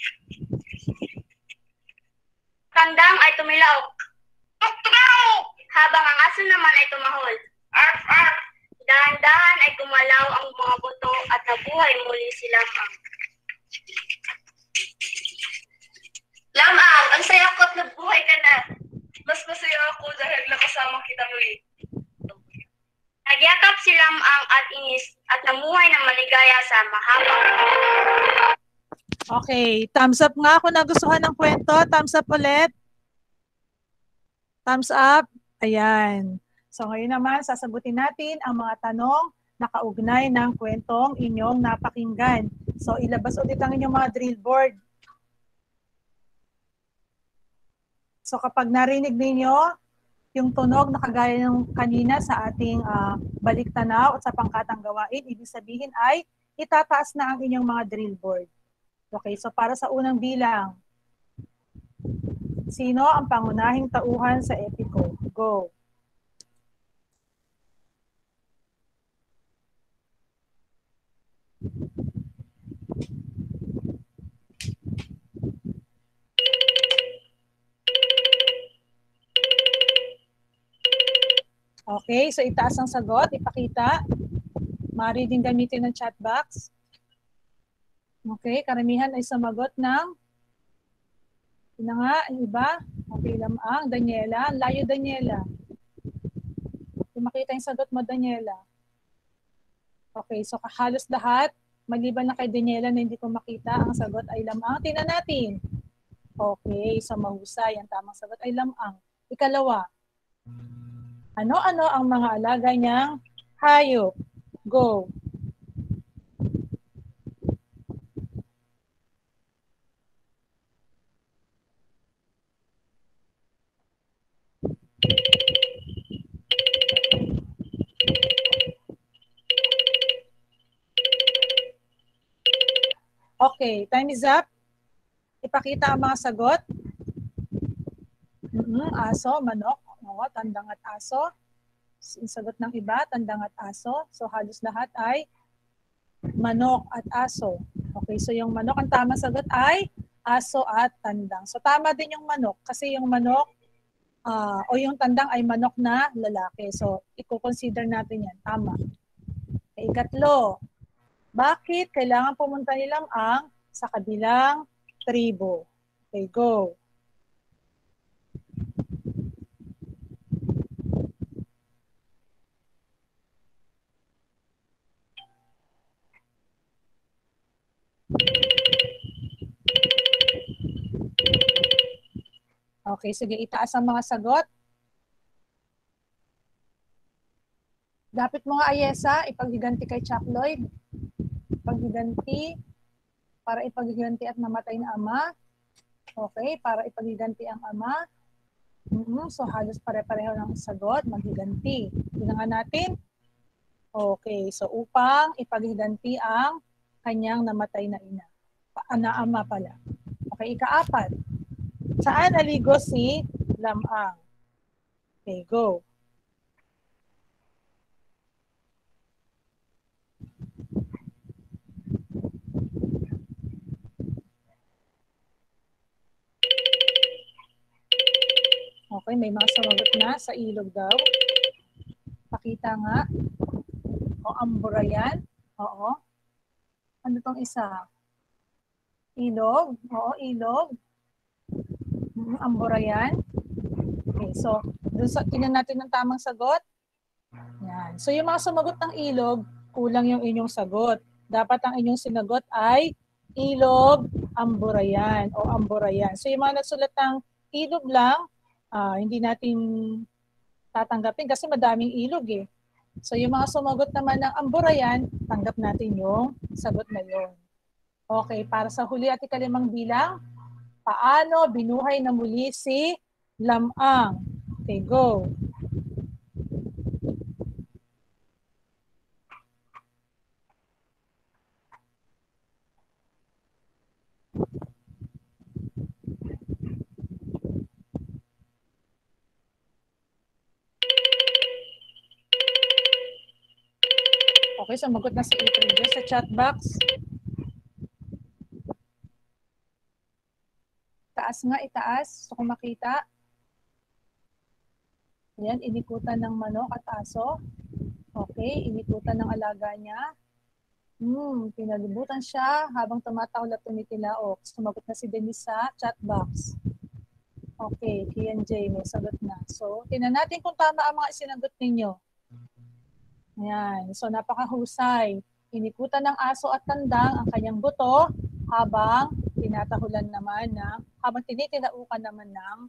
Speaker 19: Tandang ay tumilaok. Tumaok! Habang ang aso naman ay tumahol. Arf, arf! Dahan-dahan ay gumalaw ang mga buto at nabuhay muli si Lamang. Lamang, ang saya ko at nabuhay ka na. Mas masaya ako dahil nakasama kita muli. Nagyakap si Lamang at Ines at namuhay ng maligaya sa mahabang.
Speaker 5: Okay, thumbs up nga kung nagustuhan ng kwento. Thumbs up ulit. Thumbs up. Ayan. So ngayon naman, sasagutin natin ang mga tanong na kaugnay ng kwentong inyong napakinggan. So ilabas ulit ang inyong mga drill board. So kapag narinig ninyo yung tunog na kagaya ng kanina sa ating baliktanaw at sa pangkatang gawain, ibig sabihin ay itataas na ang inyong mga drill board. Okay, so para sa unang bilang, sino ang pangunahing tauhan sa Epiko? Go! Okay, so itaas ang sagot, ipakita. Maaari din gamitin ng chat box. Okay, karamihan ay sumagot ng yun na nga, yung iba. Okay, Lamang, Daniela. Layo, Daniela. Kung makita yung sagot mo, Daniela. Okay, so halos lahat, maliban na kay Daniela na hindi ko makita, ang sagot ay Lamang. Tingnan natin. Okay, so mahusay. Ang tamang sagot ay Lamang. Ikalawa. Ano-ano ang mga alaga niyang hayop? Go. Okay, time is up. Ipakita ang mga sagot. Aso, manok, tandang at aso. Yung sagot ng iba, tandang at aso. So halos lahat ay manok at aso. Okay, so yung manok, ang tamang sagot ay aso at tandang. So tama din yung manok kasi yung manok o yung tandang ay manok na lalaki. So i-consider natin yan. Tama. Okay, ikatlo. Bakit kailangan pumunta ni Lamang sa kabilang tribo? Okay, go. Okay, sige, itaas ang mga sagot. Dapat mo nga, Ayesa, ipaghiganti kay Chuck Lloyd. Paghiganti para ipaghiganti at namatay na ama. Okay, para ipaghiganti ang ama. So halos pare-pareho ng sagot, maghiganti. Tingnan nga natin. Okay, so upang ipaghiganti ang kanyang namatay na ina. Ama pala. Okay, ikaapat. Saan naligo si Lamang? Okay, go. Okay, may mga sumagot na sa ilog daw. Pakita nga. O, Amburayan. Oo. Ano tong isa? Ilog. Oo, ilog. Amburayan. Okay, so, tingnan natin ang tamang sagot. Yan. So, yung mga sumagot ng ilog, kulang yung inyong sagot. Dapat ang inyong sinagot ay ilog, Amburayan o Amburayan. So, yung mga nagsulat ng ilog lang, hindi natin tatanggapin kasi madaming ilog eh. So, yung mga sumagot naman ng Amburayan, tanggap natin yung sagot na yun. Okay, para sa huli at ikalimang bilang, paano binuhay na muli si Lamang? Okay, go. Okay, sumagot na si April dyan sa chat box. Itaas nga, itaas. Gusto ko makita. Yan, inikutan ng manok at aso. Okay, inikutan ng alaga niya. Pinalibutan siya habang tumatawid at tumitilaok. Sumagot na si Denise sa chat box. Okay, Kian J, may sagot na. So, tingnan natin kung tama ang mga sinagot ninyo. Ayan, so napakahusay. Inikutan ng aso at tandang ang kanyang buto habang tinatahulan naman habang tinitilaukan naman ng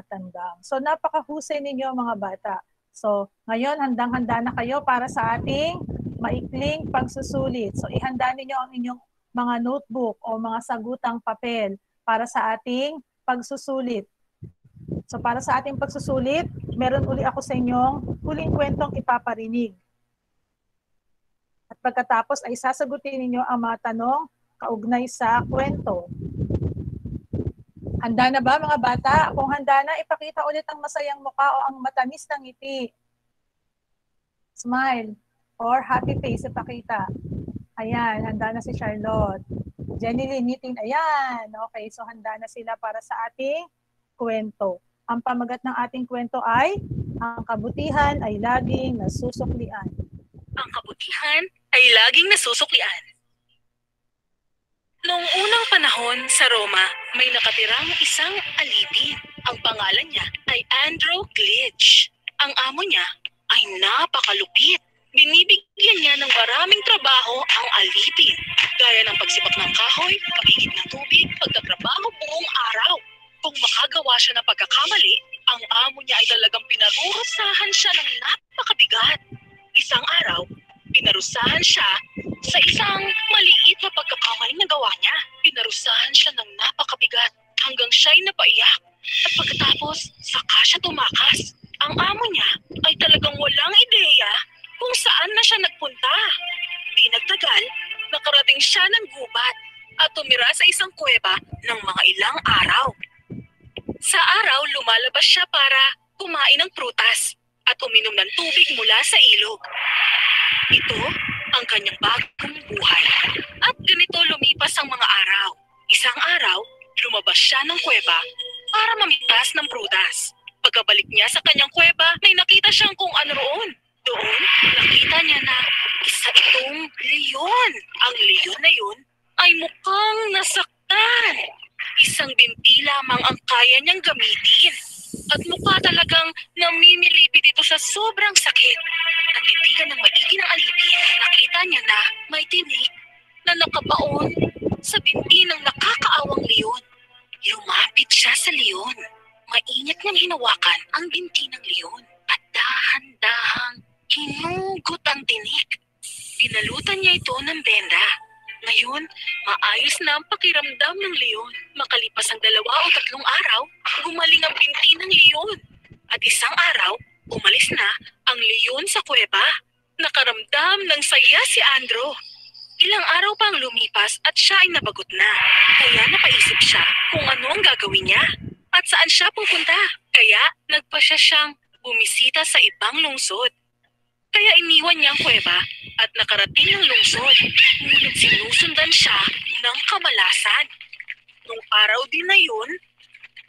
Speaker 5: tandang. So napakahusay ninyo mga bata. So ngayon handang-handa na kayo para sa ating maikling pagsusulit. So ihanda ninyo ang inyong mga notebook o mga sagutang papel para sa ating pagsusulit. So para sa ating pagsusulit, meron uli ako sa inyong huling kwentong ipaparinig. At pagkatapos ay sasagutin ninyo ang mga tanong kaugnay sa kwento. Handa na ba mga bata? Kung handa na, ipakita ulit ang masayang mukha o ang matamis na ngiti. Smile or happy face ipakita. Ayan, handa na si Charlotte. Jenny Lynn, ngiting. Ayan. Okay, so handa na sila para sa ating kwento. Ang pamagat ng ating kwento ay, ang kabutihan ay laging nasusuklian.
Speaker 12: Ang kabutihan ay laging nasusuklian. Noong unang panahon sa Roma, may nakatirang isang alipin. Ang pangalan niya ay Andrew Glitch. Ang amo niya ay napakalupit. Binibigyan niya ng maraming trabaho ang alipin, gaya ng pagsipak ng kahoy, pag-igib ng tubig, pagtatrabaho buong araw. Kung makagawa siya ng pagkakamali, ang amo niya ay talagang pinarurusahan siya ng napakabigat. Isang araw, pinarusahan siya sa isang maliit na pagkakamali na gawa niya. Pinarusahan siya ng napakabigat hanggang siya'y napaiyak. At pagkatapos, saka siya tumakas. Ang amo niya ay talagang walang ideya kung saan na siya nagpunta. Di nagtagal, nakarating siya ng gubat at tumira sa isang kuweba ng mga ilang araw. Sa araw, lumalabas siya para kumain ng prutas at uminom ng tubig mula sa ilog. Ito ang kanyang bagong buhay. At ganito lumipas ang mga araw. Isang araw, lumabas siya ng kuweba para mamitas ng prutas. Pagkabalik niya sa kanyang kuweba, may nakita siyang kung ano roon. Doon, nakita niya na isa itong leon. Ang leon na yun ay mukhang nasaktan. Isang binti lamang ang kaya niyang gamitin. At mukha talagang namimilipit ito sa sobrang sakit. Natitigan ng maigi ng alipin, nakita niya na may tinik na nakabaon sa binti ng nakakaawang leon. Lumapit siya sa leon. Maingat niyang hinawakan ang binti ng leon at dahan-dahang hinugot ang tinik. Binalutan niya ito ng benda. Ngayon, maayos na ang pakiramdam ng leon. Makalipas ang 2 o 3 araw, gumaling ang binti ng leon. At isang araw, umalis na ang leon sa kuweba. Nakaramdam ng saya si Andrew. Ilang araw pang lumipas at siya ay nabagot na. Kaya napaisip siya kung ano ang gagawin niya at saan siya pupunta. Kaya nagpa siyang bumisita sa ibang lungsod. Kaya iniwan niya ang kuweba at nakarating ng lungsod. Ngunit sinusundan siya ng kamalasan. Nung araw din na yun,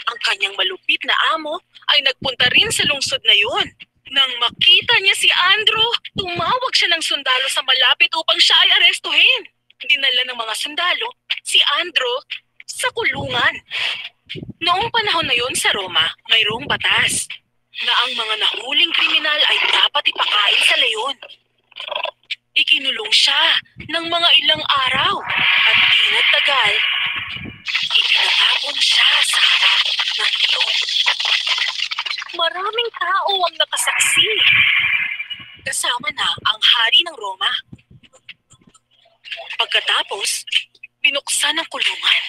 Speaker 12: Ang kanyang malupit na amo ay nagpunta rin sa lungsod na yun. Nang makita niya si Andrew, tumawag siya ng sundalo sa malapit upang siya ay arestuhin. Dinala ng mga sundalo si Andrew sa kulungan. Noong panahon na yon sa Roma, mayroong batas na ang mga nahuling kriminal ay dapat ipakain sa leyon. Ikinulong siya ng mga ilang araw at di nagtagal, itinatapon siya sa harap ng leyon. Maraming tao ang nakasaksi. Kasama na ang hari ng Roma. Pagkatapos, binuksan ang kulungan.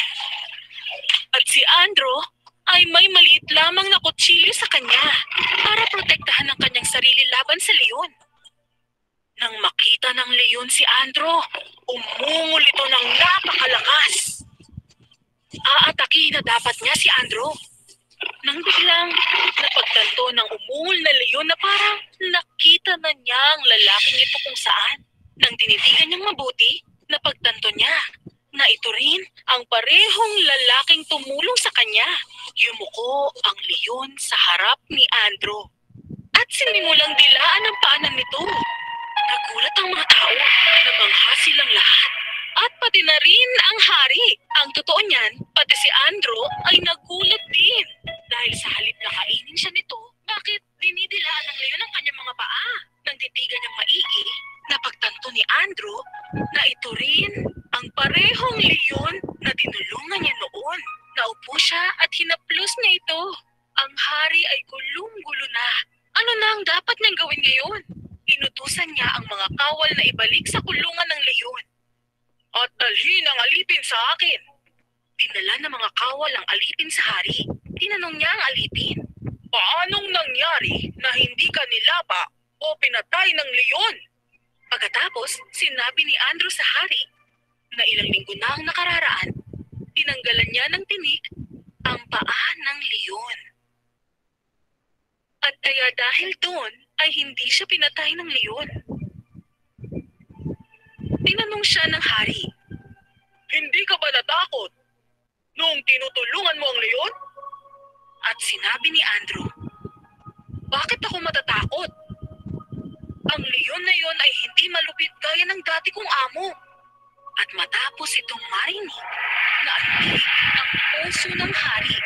Speaker 12: At si Andrew ay may maliit lamang na kutsilyo sa kanya para protektahan ang kanyang sarili laban sa leyon. Nang makita ng leyon si Andrew, umungol ito ng napakalakas. Aatakihin na dapat niya si Andrew. Nang biglang napagtanto ng umungol na leyon na parang nakita na niya ang lalaking ito kung saan. Nang tinitigan niyang mabuti, napagtanto niya na ito rin ang parehong lalaking tumulong sa kanya. Yumuko ang leyon sa harap ni Andrew at sinimulang dilaan ang paanan nito. Nagulat ang mga tao, namangha silang lahat. At pati na rin ang hari. Ang totoo niyan, pati si Andrew ay nagulat din. Dahil sa halip na kainin siya nito, bakit dinidilaan ng leyon ang kanyang mga paa? Nang titigan niyang maigi, napagtanto ni Andrew na ito rin ang parehong leyon na tinulungan niya noon. Naupo siya at hinaplos niya ito. Ang hari ay gulong-gulo na. Ano na ang dapat niyang gawin ngayon? Inutusan niya ang mga kawal na ibalik sa kulungan ng leyon. At dalhin ang alipin sa akin. Dinala ng mga kawal ang alipin sa hari. Tinanong niya ang alipin, paanong nangyari na hindi ka nilapa o pinatay ng leyon? Pagkatapos, sinabi ni Andrew sa hari na ilang linggo na ang nakararaan, tinanggalan niya ng tinik ang paa ng leyon. At kaya dahil doon ay hindi siya pinatay ng leyon. Tinanong siya ng hari, hindi ka ba natakot nung tinutulungan mo ang leyon? At sinabi ni Andrew, bakit ako matatakot? Ang leyon na yon ay hindi malupit gaya ng dati kong amo. At matapos itong marinig na antig ang puso ng hari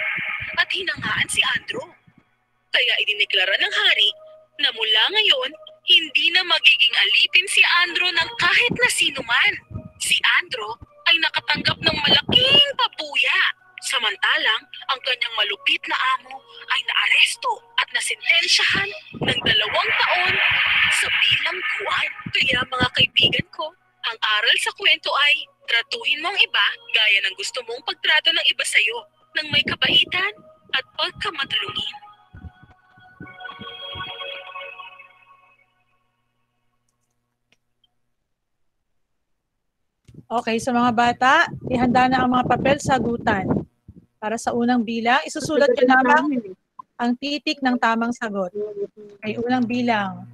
Speaker 12: at hinangaan si Andrew. Kaya idineklara ng hari na mula ngayon, hindi na magiging alipin si Andrew ng kahit na sino man. Si Andrew ay nakatanggap ng malaking pabuya. Samantalang, ang kanyang malupit na amo ay naaresto at nasintensyahan ng 2 taon sa bilangguan. Kaya mga kaibigan ko, ang aral sa kwento ay tratuhin mo ang iba gaya ng gusto mong pagtrato ng iba sa iyo ng may kabaitan at pagkamatulungin.
Speaker 5: Okay, sa mga bata, ihanda na ang mga papel sagutan. Para sa unang bilang, isusulat nyo lamang ang titik ng tamang sagot. Okay, unang bilang.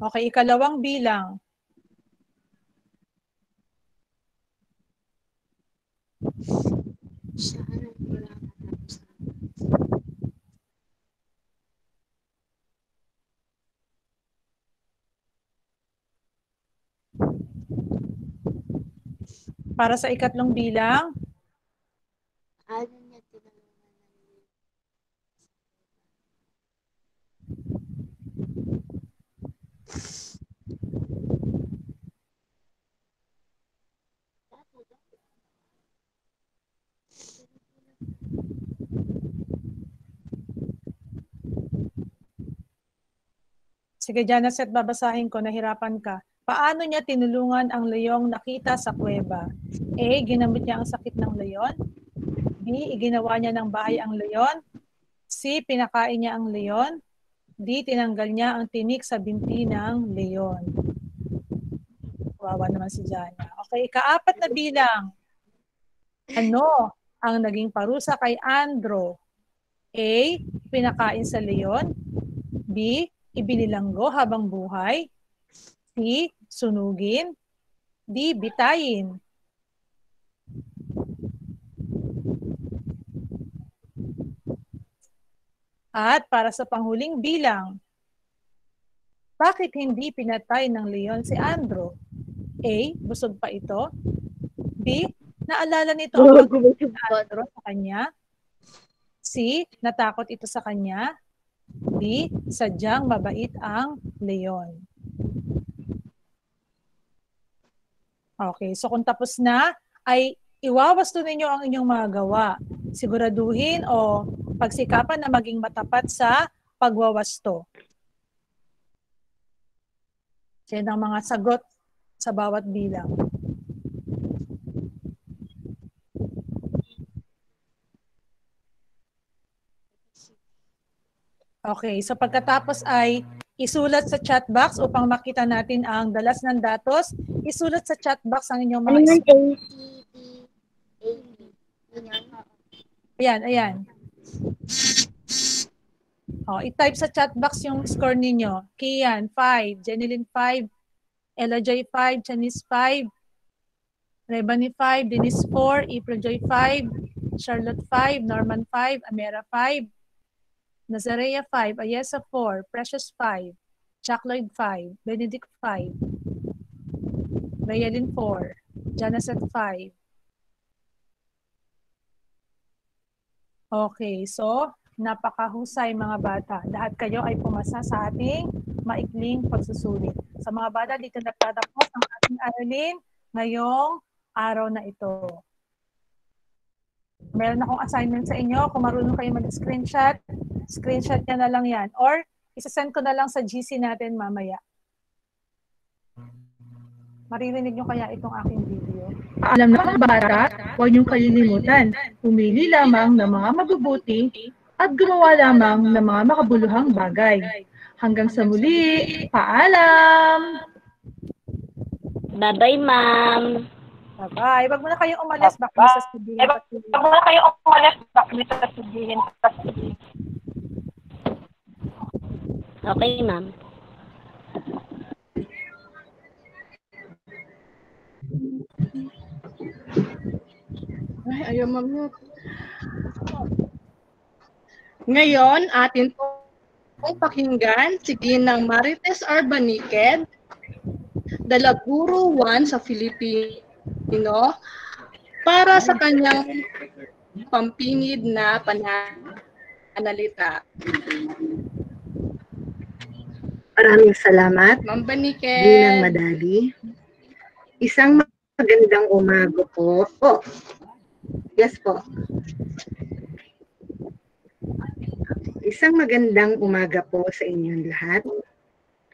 Speaker 5: Okay, ikalawang bilang. Para sa ikatlong bilang, sige, Janaset, babasahin ko, nahirapan ka. Paano niya tinulungan ang leyong nakita sa kuweba? A. Ginamit niya ang sakit ng leyon. B. Iginawa niya ng bahay ang leyon. C. Pinakain niya ang leyon. D. Tinanggal niya ang tinik sa binti ng leyon. Wawa naman si Jana. Okay, ikaapat na bilang. Ano ang naging parusa kay Andrew? A. Pinakain sa leon. B. Ibinilanggo habang buhay. C. Sunugin. D. Bitayin. At para sa panghuling bilang, bakit hindi pinatay ng leon si Andrew? A. Busog pa ito. B. Naalala nito ang pag-ibig ni Andrew sa kanya. C. Natakot ito sa kanya. D. Sadyang mabait ang leon. Okay, so kung tapos na, ay iwawasto ninyo ang inyong mga gawa. Siguraduhin o pagsikapan na maging matapat sa pagwawasto. Yan ang mga sagot sa bawat bilang. Okay, so pagkatapos ay isulat sa chat box upang makita natin ang dalas ng datos. Isulat sa chat box ang inyong mga Ayan. Oh, i-type sa chat box yung score ninyo. Kian, 5. Jeneline, 5. Ella Joy, 5. Janice, 5. Rebany, 5. Denise, 4. April Joy, 5. Charlotte, 5. Norman, 5. Amera, 5. Nazarea, 5. Ayesa, 4. Precious, 5. Jack Lloyd, 5. Benedict, 5. Rayalyn, 4. Janacet, 5. Okay, so napakahusay mga bata. Lahat kayo ay pumasa sa ating maikling pagsusulit. Sa mga bata, dito nagtatapos ang ating aralin ngayong araw na ito. Meron akong assignment sa inyo. Kung marunong kayo mag-screenshot, screenshot nyo na lang yan. Or isasend ko na lang sa GC natin mamaya. Maririnig nyo kaya itong aking video.
Speaker 20: Alam na mga bata, huwag niyong kalilimutan. Pumili lamang ng mga mabubuti at gumawa lamang ng mga makabuluhang bagay. Hanggang sa muli, paalam!
Speaker 17: Bye-bye, ma'am.
Speaker 5: Bye-bye. Wag mo na kayong umalis. Baka may sasabihin.
Speaker 6: Wag mo na kayong umalis. Baka may sasabihin.
Speaker 17: Okay, ma'am.
Speaker 1: Ay, ayaw mag-mute. Ngayon, atin pong pakinggan si Ginang Marites Arbaniked, Dalaguro 1 sa Filipino, para sa kanyang pampingid na pananalita.
Speaker 21: Maraming salamat,
Speaker 1: Ma'am Baniked.
Speaker 21: Ginang Madali. Isang magandang umaga po. Oh, yes po. Isang magandang umaga po sa inyong lahat.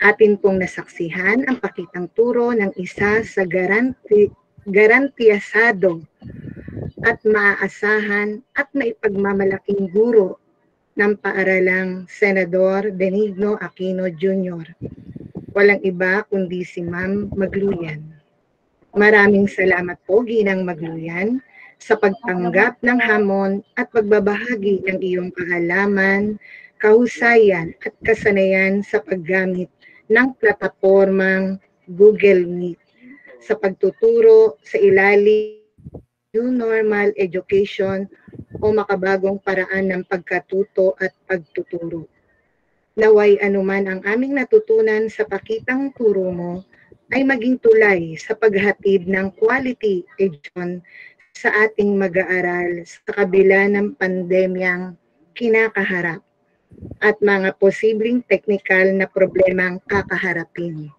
Speaker 21: Atin pong nasaksihan ang pakitang turo ng isa sa garantiyasado at maaasahan at maipagmamalaking guro ng paaralang Senador Benigno Aquino Jr. Walang iba kundi si Ma'am Magluyan. Maraming salamat po, Ginang Magluyan, sa pagtanggap ng hamon at pagbabahagi ng iyong kaalaman, kahusayan at kasanayan sa paggamit ng platapormang Google Meet sa pagtuturo sa ilalim New Normal Education o makabagong paraan ng pagkatuto at pagtuturo. Naway anuman ang aming natutunan sa pakitang turo mo ay maging tulay sa paghatid ng quality education sa ating mag-aaral sa kabila ng pandemyang kinakaharap at mga posibleng teknikal na problemang kakaharapin.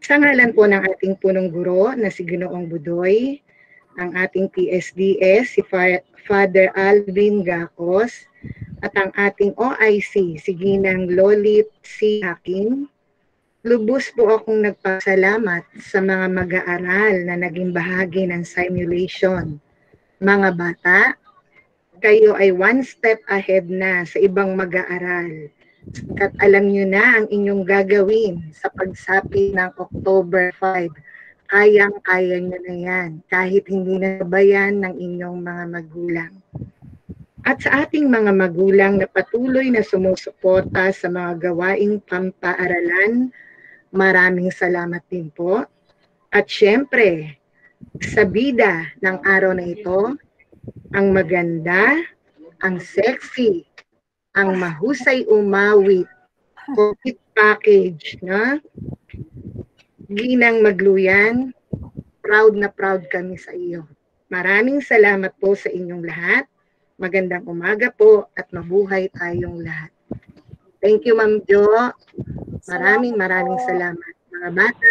Speaker 21: Sa ngalan po ng ating punong guro na si Ginoong Budoy, ang ating PSDS si Father Alvin Gacos at ang ating OIC si Ginang Lolit C. Hakim, lubos po akong nagpasalamat sa mga mag-aaral na naging bahagi ng simulation. Mga bata, kayo ay one step ahead na sa ibang mag-aaral. At alam nyo na ang inyong gagawin sa pagsapi ng October 5. Kayang-kaya nyo na yan kahit hindi nabayan ng inyong mga magulang. At sa ating mga magulang na patuloy na sumusuporta sa mga gawaing pampaaralan, maraming salamat din po. At syempre, sa bida ng araw na ito, ang maganda, ang sexy, ang mahusay umawit, complete package, no? Ginang Magluyan, proud na proud kami sa iyo. Maraming salamat po sa inyong lahat. Magandang umaga po at mabuhay tayong lahat. Thank you, Ma'am Jo. Maraming salamat. Mga bata,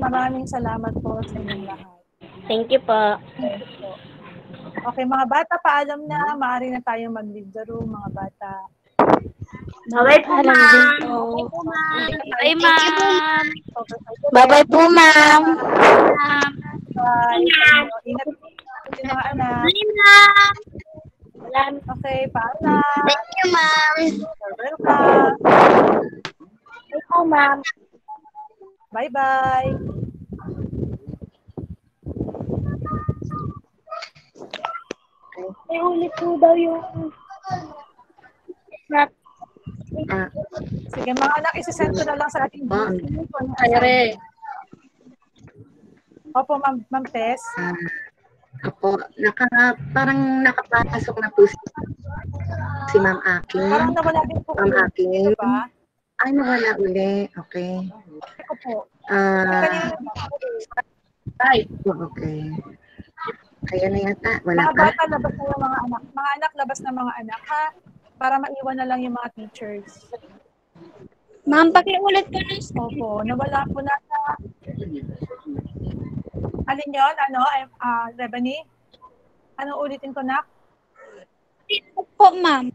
Speaker 5: Maraming salamat po sa inyong lahat.
Speaker 17: Thank you po.
Speaker 5: Okay, mga bata, paalam na. Maaari na tayong mag-leave the room, mga bata.
Speaker 17: Bye-bye po, ma'am.
Speaker 10: Bye, ma'am.
Speaker 13: Bye-bye po, ma'am.
Speaker 5: Bye. Ingat po mga anak.
Speaker 17: Bye, ma'am.
Speaker 5: Okay, paalam.
Speaker 7: Thank you, ma'am.
Speaker 5: You're welcome.
Speaker 17: Bye po, ma'am.
Speaker 5: Bye-bye.
Speaker 17: May ulit po daw yung snap.
Speaker 5: Sige, mga anak, isisend ko na lang sa ating
Speaker 1: Ayre.
Speaker 5: Opo, Ma'am Tess.
Speaker 21: Opo, parang nakapasok na po si Ma'am Akin.
Speaker 5: Parang nawala din po.
Speaker 21: Ma'am Akin.
Speaker 5: Diba?
Speaker 21: Ay, nawala uli. Okay.
Speaker 5: Eko po.
Speaker 21: Okay. Kaya na yata. Wala
Speaker 5: mga
Speaker 21: pa.
Speaker 5: bata, labas na yung mga anak. Mga anak, labas na mga anak, ha? Para maiwan na lang yung mga teachers.
Speaker 13: Ma'am, pakiulit ko na.
Speaker 5: Opo, nawala po na sa... Alin yun? Ano? Rebany? Ano ulitin ko na?
Speaker 13: Po, ma'am.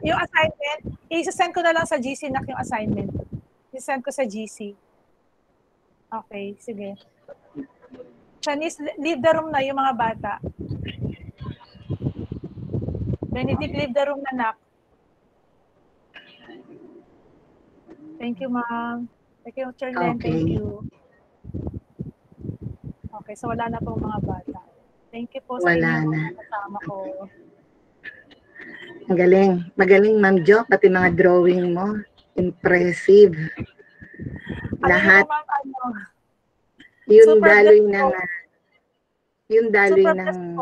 Speaker 5: Yung assignment, i-send ko na lang sa GC na yung assignment. I-send ko sa GC. Okay, sige. Shanice, leave the room na yung mga bata. Benedict, leave the room na, nak. Thank you, ma'am. Thank you, Charlene.
Speaker 21: Okay.
Speaker 5: Thank you. Okay, so wala na pong mga bata. Thank you po sa inyo kasama ko.
Speaker 21: Ang galing. Magaling, Ma'am Jo. Pati mga drawing mo. Impressive. Lahat. Yung daloy ng... Yung daloy ng...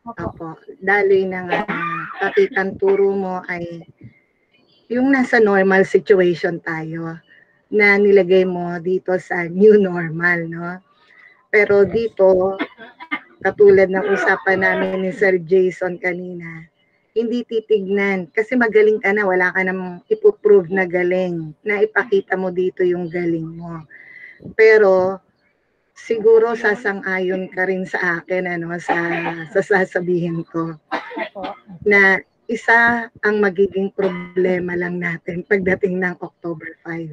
Speaker 21: Opo. Daloy ng pakitang turo mo ay yung nasa normal situation tayo na nilagay mo dito sa new normal, no? Pero dito, katulad ng usapan namin ni Sir Jason kanina, hindi titignan. Kasi magaling ka na, wala ka namang ipoprove na galing. Na ipakita mo dito yung galing mo. Pero, siguro sasang-ayon ka rin sa akin, ano, sa sasabihin ko. Na isa ang magiging problema lang natin pagdating ng October 5.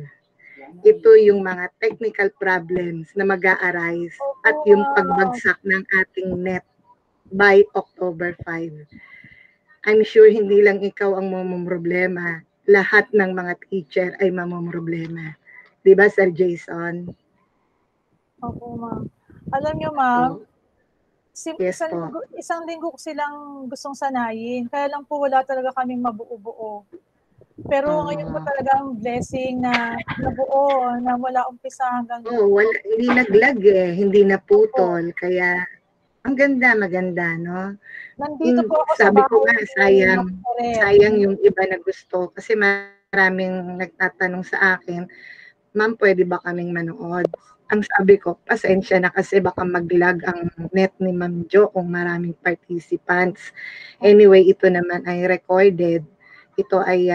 Speaker 21: Ito yung mga technical problems na mag-a-arise at yung pagbagsak ng ating net by October 5. I'm sure hindi lang ikaw ang mamumroblema. Lahat ng mga teacher ay mamumroblema. Diba, Sir Jason?
Speaker 5: Opo, ma'am. Alam nyo, ma'am,
Speaker 21: Yes,
Speaker 5: isang linggo ko silang gustong sanayin. Kaya lang po wala talaga kaming mabuo-buo. Pero ngayon po talagang blessing na nabuo, na wala umpisa hanggang...
Speaker 21: Hindi naglag hindi naputol. Kaya ang ganda, maganda, no?
Speaker 5: Nandito po ako
Speaker 21: sabi
Speaker 5: sa
Speaker 21: ko nga, sayang yung iba na gusto. Kasi maraming nagtatanong sa akin, ma'am, pwede ba kaming manood? Ang sabi ko, pasensya na kasi baka mag-lag ang net ni Ma'am Jo kung maraming participants. Anyway, ito naman ay recorded. Ito ay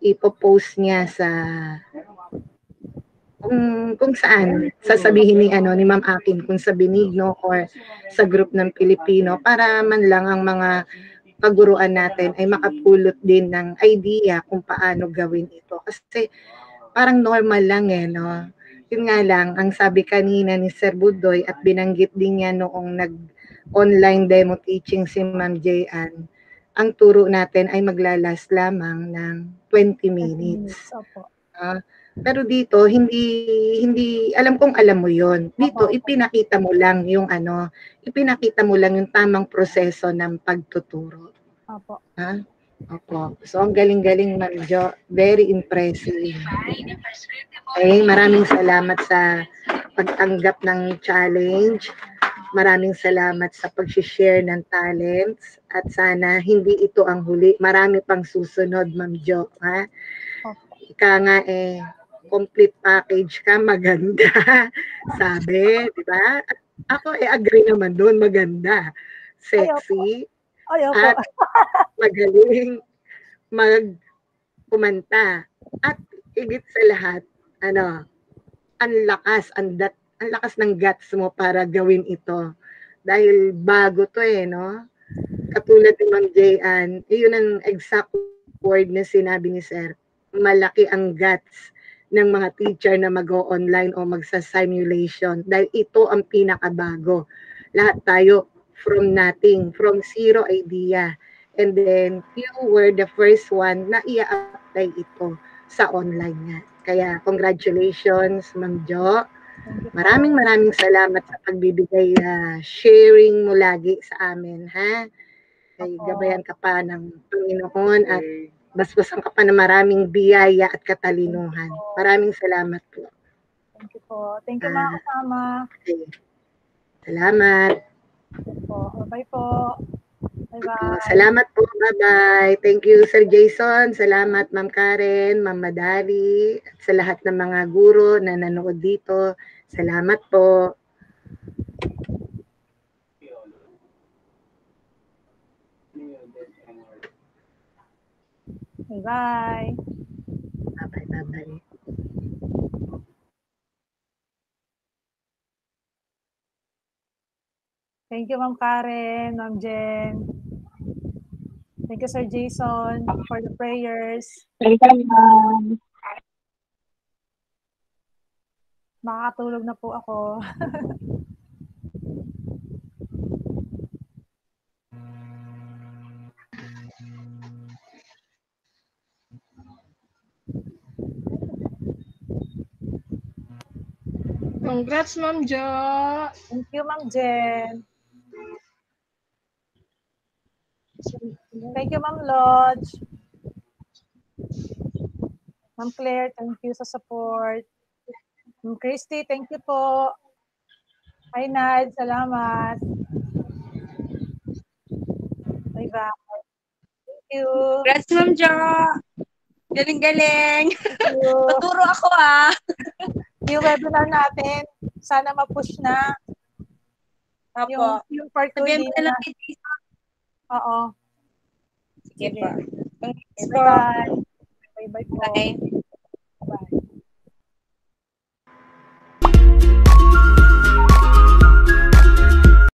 Speaker 21: ipopost niya sa kung saan sasabihin ni Ma'am Akin, kung sa Benigno or sa group ng Pilipino, para man lang ang mga paguruan natin ay makapulot din ng idea kung paano gawin ito. Kasi parang normal lang no? Yun nga lang, ang sabi kanina ni Sir Budoy at binanggit din niya noong nag-online demo teaching si Ma'am Jayan, ang turo natin ay maglalas lamang ng 20 minutes. Pero dito, hindi alam kong alam mo yon. Dito, ipinakita mo lang yung tamang proseso ng pagtuturo.
Speaker 5: Opo.
Speaker 21: Ha? Opo. So, ang galing-galing, Ma'am Jo. Very impressive. Okay, maraming salamat sa pagtanggap ng challenge. Maraming salamat sa pag-share ng talents. At sana hindi ito ang huli. Marami pang susunod, Ma'am Jo. Ha? Ika nga complete package ka, maganda. Sabi, di ba? Ako agree naman doon, maganda. Sexy. At magaling kumanta. At higit sa lahat, ang lakas ng guts mo para gawin ito. Dahil bago to no? Katulad ni Ma'am Jayan, yun ang exact word na sinabi ni Sir. Malaki ang guts ng mga teacher na mag-o-online o magsa-simulation dahil ito ang pinakabago. Lahat tayo from nothing, from zero idea. And then, you were the first one na i-apply ito sa online nga. Kaya, congratulations, Ma'am Jo. Maraming salamat sa pagbibigay, sharing mo lagi sa amin, ha? Ay, gabayan ka pa ng Panginoon at basbasan ka pa ng maraming biyaya at katalinuhan. Maraming salamat po.
Speaker 5: Thank you po. Thank you, mga kasama.
Speaker 21: Okay. Salamat.
Speaker 5: Bye po. Bye-bye.
Speaker 21: Salamat po. Bye-bye. Thank you, Sir Jason. Salamat, Ma'am Karen, Ma'am Madali, at sa lahat ng mga guro na nanood dito. Salamat po.
Speaker 5: Bye-bye.
Speaker 21: Bye-bye.
Speaker 5: Thank you, Ma'am Karen, Ma'am Jen. Thank you, Sir Jason, for the prayers.
Speaker 6: Thank you, Ma'am.
Speaker 5: Makakatulog na po ako.
Speaker 1: Congrats, Ma'am Jo.
Speaker 5: Thank you, Ma'am Jen. Thank you, Ma'am Lodge. Ma'am Claire, thank you sa support. Ma'am Christy, thank you po. Hi, Nad, salamat. Bye-bye. Thank you.
Speaker 2: Congrats, Ma'am Jo. Galing-galing. Tuturo ako,
Speaker 5: Yung webinar natin, sana ma-push na.
Speaker 2: Apo.
Speaker 5: Yung part 2
Speaker 2: Sabihin
Speaker 5: din
Speaker 2: na
Speaker 5: na.
Speaker 2: lang.
Speaker 5: Oo.
Speaker 2: Sige pa.
Speaker 5: Bye-bye. Bye-bye po.
Speaker 2: Bye.